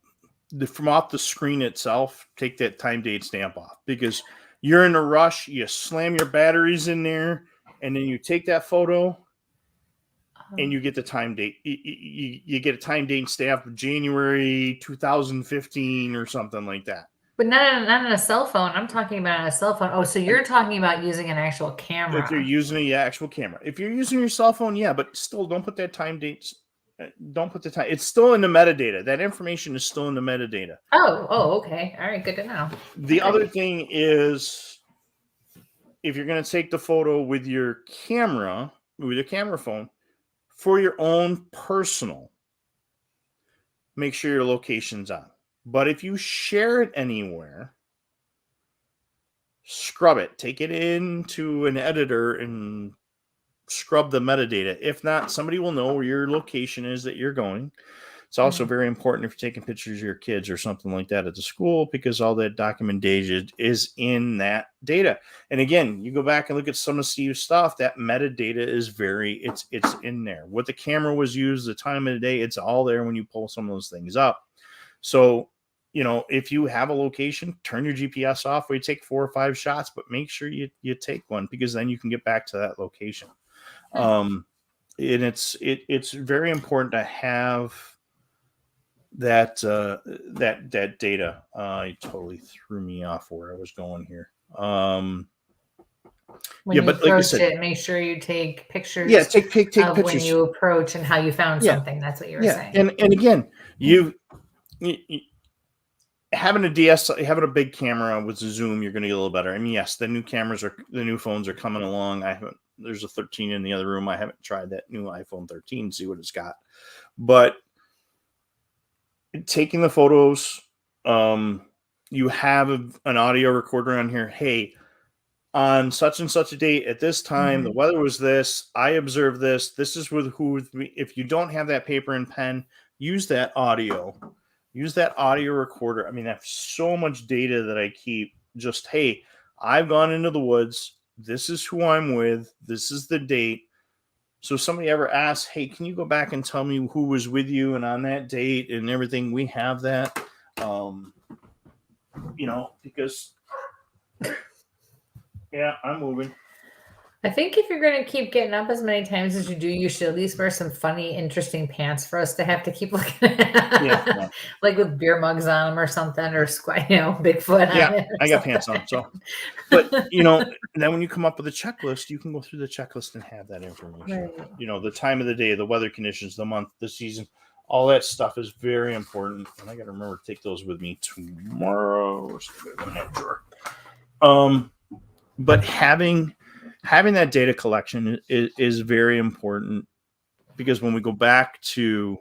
from off the screen itself. Take that time date stamp off, because you're in a rush. You slam your batteries in there, and then you take that photo, and you get the time date. You get a time date stamp of January 2015 or something like that. But not on a cell phone. I'm talking about on a cell phone. Oh, so you're talking about using an actual camera. If you're using an actual camera. If you're using your cell phone, yeah, but still don't put that time dates. Don't put the time. It's still in the metadata. That information is still in the metadata. Oh, okay. All right, good to know. The other thing is, if you're going to take the photo with your camera phone, for your own personal, make sure your location's on. But if you share it anywhere, scrub it. Take it into an editor and scrub the metadata. If not, somebody will know where your location is that you're going. It's also very important if you're taking pictures of your kids or something like that at the school, because all that documentation is in that data. And again, you go back and look at some of Steve's stuff, that metadata is it's in there. What the camera was used, the time of the day, it's all there when you pull some of those things up. So, if you have a location, turn your GPS off. We take 4 or 5 shots, but make sure you take one, because then you can get back to that location. And it's very important to have that data. It totally threw me off where I was going here. When you approach like said, make sure you take pictures. Yeah, take pictures when you approach and how you found something. That's what you were saying. And again, you having a big camera with a zoom, you're going to get a little better. Yes, the new phones are coming along. There's a 13 in the other room. I haven't tried that new iPhone 13, see what it's got. But taking the photos, you have an audio recorder on here. Hey, on such and such a date at this time, the weather was this. I observed this. This is with who. If you don't have that paper and pen, use that audio. Use that audio recorder. I have so much data that I keep. Just, hey, I've gone into the woods. This is who I'm with. This is the date. So if somebody ever asks, hey, can you go back and tell me who was with you and on that date and everything? We have that. Because, yeah, I'm moving. I think if you're going to keep getting up as many times as you do, you should at least wear some funny, interesting pants for us to have to keep looking at. Yeah. Like with beer mugs on them or something, or Bigfoot on it. I got pants on. So, but then when you come up with a checklist, you can go through the checklist and have that information. Right. The time of the day, the weather conditions, the month, the season, all that stuff is very important. And I got to remember to take those with me tomorrow. But having that data collection is very important, because when we go back to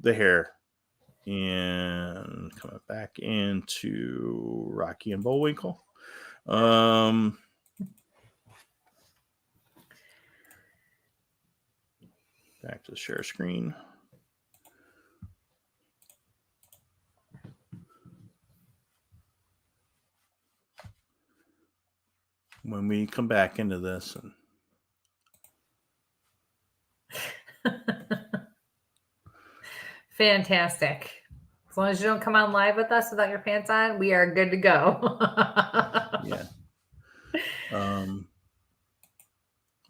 the hair and coming back into Rocky and Bullwinkle, back to the share screen. When we come back into this, and Fantastic. As long as you don't come on live with us without your pants on, we are good to go. yeah.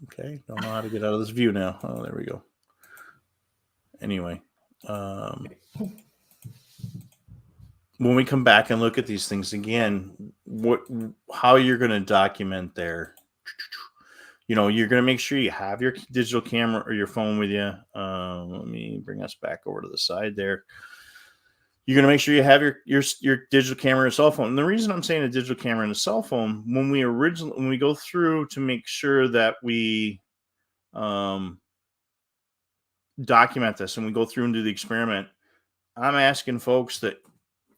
Okay. Don't know how to get out of this view now. Oh, there we go. Anyway, when we come back and look at these things again, how you're going to document there. You're going to make sure you have your digital camera or your phone with you. Let me bring us back over to the side there. You're going to make sure you have your digital camera and cell phone. And the reason I'm saying a digital camera and a cell phone, when we go through to make sure that we document this and we go through and do the experiment, I'm asking folks that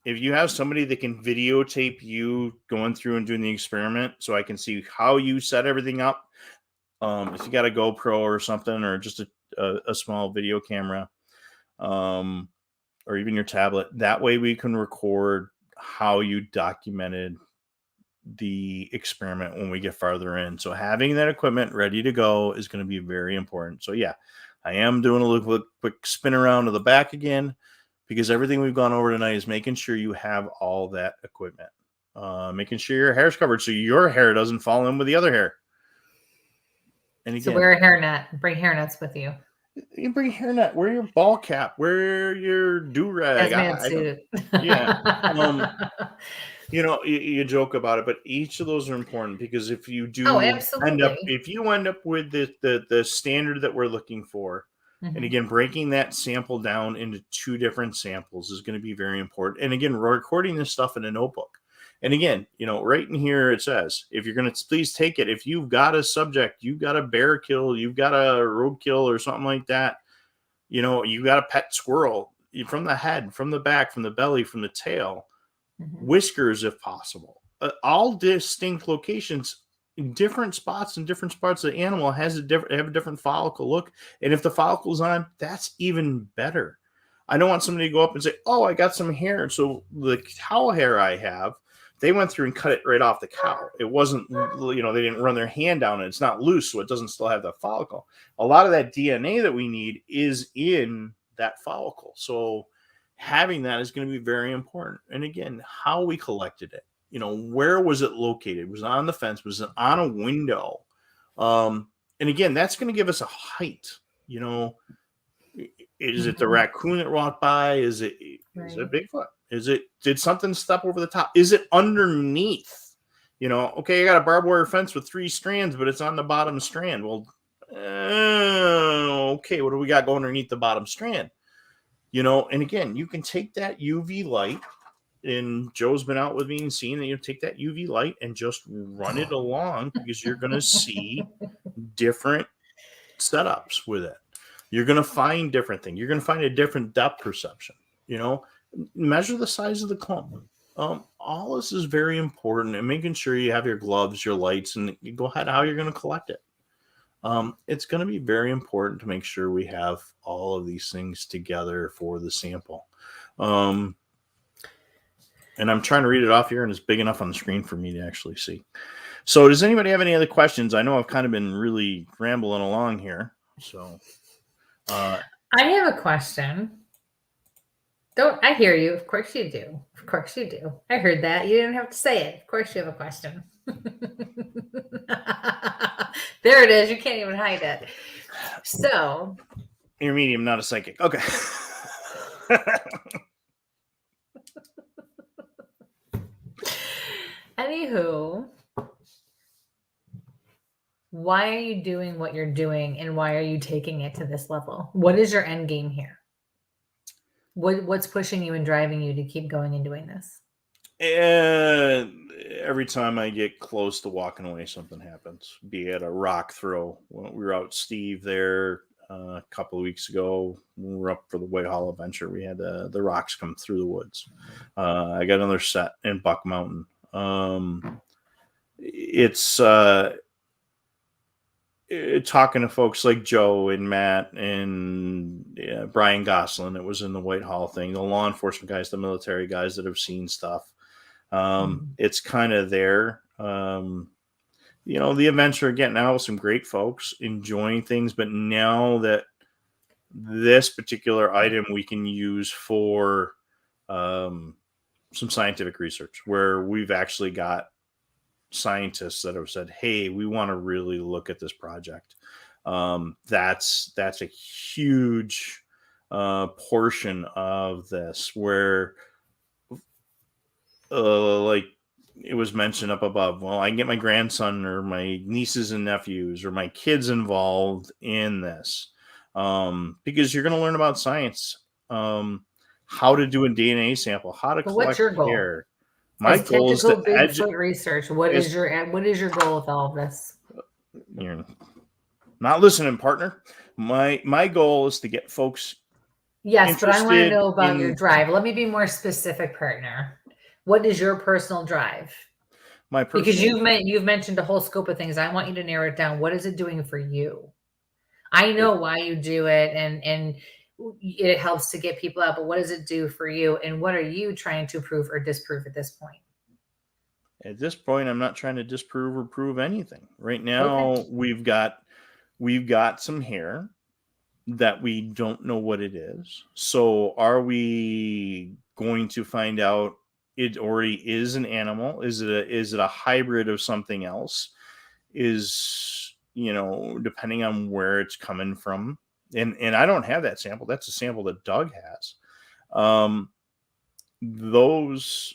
if you have somebody that can videotape you going through and doing the experiment, so I can see how you set everything up. If you got a GoPro or something, or just a small video camera, or even your tablet, that way we can record how you documented the experiment when we get farther in. So having that equipment ready to go is going to be very important. So yeah, I am doing a little quick spin around to the back again, because everything we've gone over tonight is making sure you have all that equipment, making sure your hair's covered so your hair doesn't fall in with the other hair. And again, so wear a hairnet. Bring hairnets with you. You bring a hairnet. Wear your ball cap. Wear your do-rag. Yeah. You joke about it, but each of those are important, because if you do end up with the standard that we're looking for, and again, breaking that sample down into 2 different samples is going to be very important. And again, we're recording this stuff in a notebook. And again, right in here, it says, if you're going to please take it, if you've got a subject, you've got a bear kill, you've got a roadkill or something like that, you got a pet squirrel, from the head, from the back, from the belly, from the tail, whiskers, if possible, all distinct locations, different spots and different parts of the animal have a different follicle look. And if the follicle's on, that's even better. I don't want somebody to go up and say, oh, I got some hair. So the cow hair I have, they went through and cut it right off the cow. It wasn't, they didn't run their hand down, and it's not loose, so it doesn't still have the follicle. A lot of that DNA that we need is in that follicle. So having that is going to be very important. And again, how we collected it. Where was it located? Was it on the fence? Was it on a window? And again, that's going to give us a height. Is it the raccoon that walked by? Is it Bigfoot? Did something step over the top? Is it underneath? Okay, I got a barbed wire fence with 3 strands, but it's on the bottom strand. Well, okay, what do we got going underneath the bottom strand? And again, you can take that UV light, and Joe's been out with me and seeing that you take that UV light and just run it along, because you're going to see different setups with it. You're going to find different things. You're going to find a different depth perception. Measure the size of the clump. All this is very important, and making sure you have your gloves, your lights, and you go ahead how you're going to collect it. It's going to be very important to make sure we have all of these things together for the sample. And I'm trying to read it off here, and it's big enough on the screen for me to actually see. So does anybody have any other questions? I know I've kind of been really rambling along here. So I have a question. I hear you. Of course you do. Of course you do. I heard that. You didn't have to say it. Of course you have a question. There it is. You can't even hide it. So you're medium, not a psychic. Okay. Anywho, why are you doing what you're doing, and why are you taking it to this level? What is your end game here? What's pushing you and driving you to keep going and doing this? Every time I get close to walking away, something happens. Be it a rock throw. When we were out, Steve, there a couple of weeks ago, when we were up for the Whitehall adventure, we had the rocks come through the woods. I got another set in Buck Mountain. It's talking to folks like Joe and Matt and Brian Goslin. It was in the Whitehall thing. The law enforcement guys, the military guys that have seen stuff. It's kind of there. The adventure, getting out with some great folks, enjoying things, but now that this particular item we can use for some scientific research, where we've actually got scientists that have said, hey, we want to really look at this project. That's a huge portion of this, where like it was mentioned up above, well, I can get my grandson or my nieces and nephews or my kids involved in this, because you're going to learn about science, how to do a DNA sample, how to collect what's your goal? hair. My As goal is to Bigfoot research. What is your goal with all of this? You're not listening, partner. My goal is to get folks. Yes, but I want to know about your drive. Let me be more specific, partner. What is your personal drive? Because you've mentioned a whole scope of things. I want you to narrow it down. What is it doing for you? I know why you do it, and it helps to get people out, but what does it do for you? And what are you trying to prove or disprove at this point? At this point, I'm not trying to disprove or prove anything. Right now, we've got some hair that we don't know what it is. So are we going to find out it already is an animal? Is it a hybrid of something else? Depending on where it's coming from. And I don't have that sample. That's a sample that Doug has. Those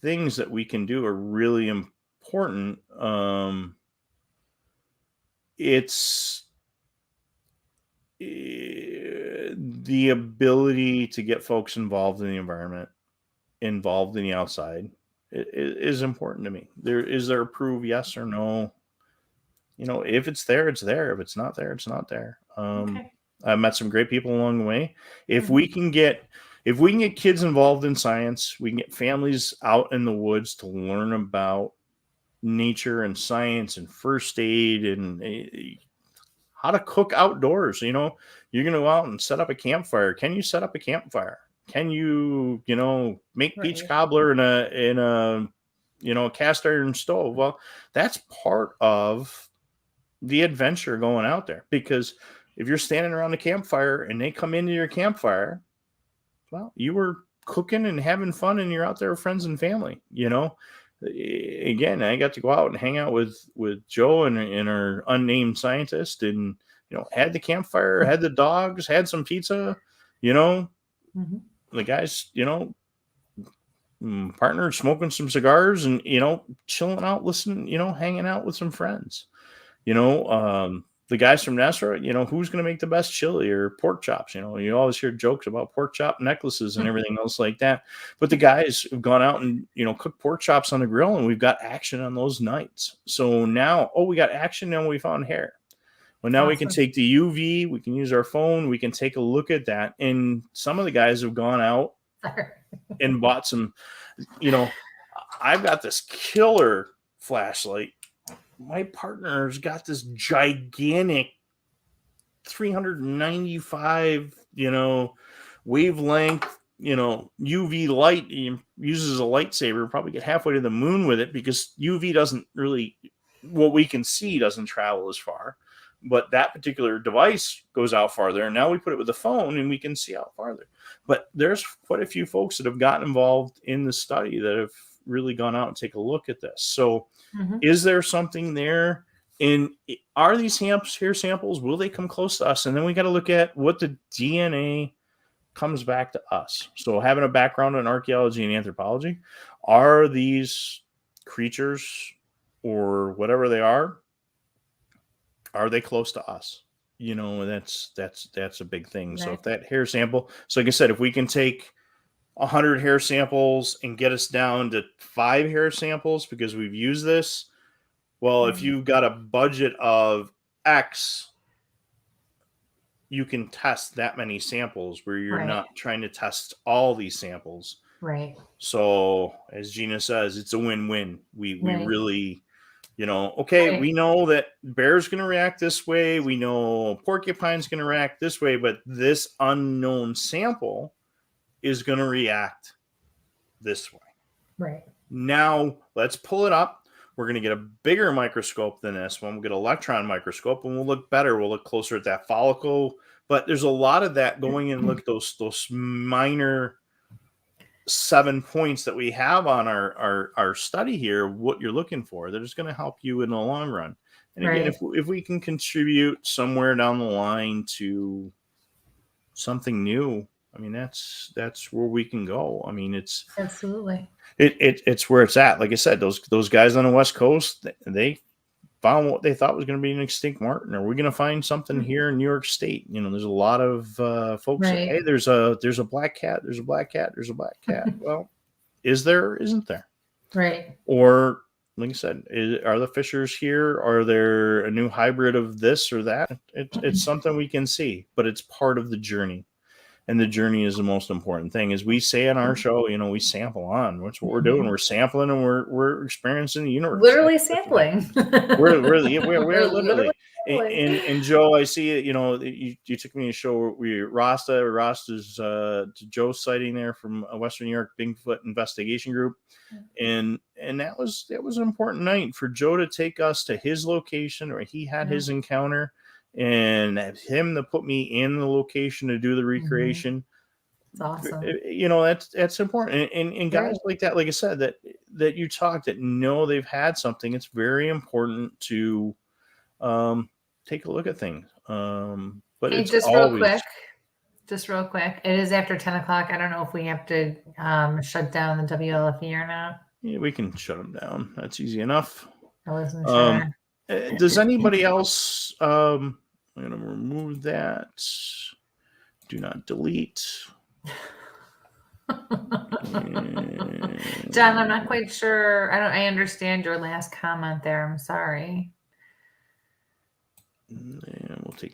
things that we can do are really important. It's the ability to get folks involved in the environment, involved in the outside, is important to me. Is there a proof? Yes or no? If it's there, it's there. If it's not there, it's not there. I've met some great people along the way. If we can get kids involved in science, we can get families out in the woods to learn about nature and science and first aid and how to cook outdoors. You're going to go out and set up a campfire. Can you set up a campfire? Can you, make peach cobbler in a cast iron stove? Well, that's part of the adventure going out there, because if you're standing around the campfire and they come into your campfire, well, you were cooking and having fun, and you're out there with friends and family. Again, I got to go out and hang out with Joe and our unnamed scientist, and had the campfire, had the dogs, had some pizza. The guys, partner smoking some cigars and chilling out, listening, hanging out with some friends. The guys from Nesra, who's going to make the best chili or pork chops? You always hear jokes about pork chop necklaces and everything else like that. But the guys have gone out and, cooked pork chops on the grill, and we've got action on those nights. So now, we got action, and we found hair. Well, now we can take the UV, we can use our phone, we can take a look at that. And some of the guys have gone out and bought some, I've got this killer flashlight. My partner's got this gigantic 395, wavelength, UV light. He uses a lightsaber, probably get halfway to the moon with it, because UV doesn't really, what we can see doesn't travel as far. But that particular device goes out farther. And now we put it with the phone and we can see out farther. But there's quite a few folks that have gotten involved in the study that have, really gone out and take a look at this. So is there something there? And are these hair samples, will they come close to us? And then we got to look at what the DNA comes back to us. So having a background in archaeology and anthropology, are these creatures or whatever they are they close to us? You know, that's a big thing. Right. So if that hair sample, so like I said, if we can take 100 hair samples and get us down to 5 hair samples because we've used this, well, if you've got a budget of X, you can test that many samples where you're not trying to test all these samples. Right. So as Gina says, it's a win-win. We really, you know, okay, we know that bear's going to react this way. We know porcupine's going to react this way, but this unknown sample is going to react this way. Right. Now let's pull it up. We're going to get a bigger microscope than this one. We'll get an electron microscope and we'll look better. We'll look closer at that follicle. But there's a lot of that going in. Look at those minor 7 points that we have on our study here, what you're looking for, that is going to help you in the long run. And again, if we can contribute somewhere down the line to something new, I mean, that's where we can go. I mean, it's absolutely it's where it's at. Like I said, those guys on the West Coast, they found what they thought was going to be an extinct marten. Are we going to find something here in New York State? You know, there's a lot of folks say, hey, there's a black cat. There's a black cat. There's a black cat. Well, is there or isn't there? Right. Or like I said, are the fishers here? Are there a new hybrid of this or that? It's something we can see, but it's part of the journey. And the journey is the most important thing. As we say on our show, you know, we sample on. That's what we're doing. We're sampling and we're experiencing the universe. Literally sampling. We're literally. And Joe, I see it. You know, you took me to show Rasta's Joe's sighting there from Western New York Bigfoot Investigation Group, and that was an important night for Joe to take us to his location where he had his encounter. And him to put me in the location to do the recreation. It's awesome. You know, that's important. And guys like that, like I said, that you talk that know they've had something, it's very important to take a look at things. But hey, it's just real quick. It is after 10 o'clock. I don't know if we have to shut down the WLFE or not. Yeah, we can shut them down. That's easy enough. I wasn't sure. Does anybody else... I'm going to remove that. Do not delete. John, I'm not quite sure. I understand your last comment there. I'm sorry. And we'll take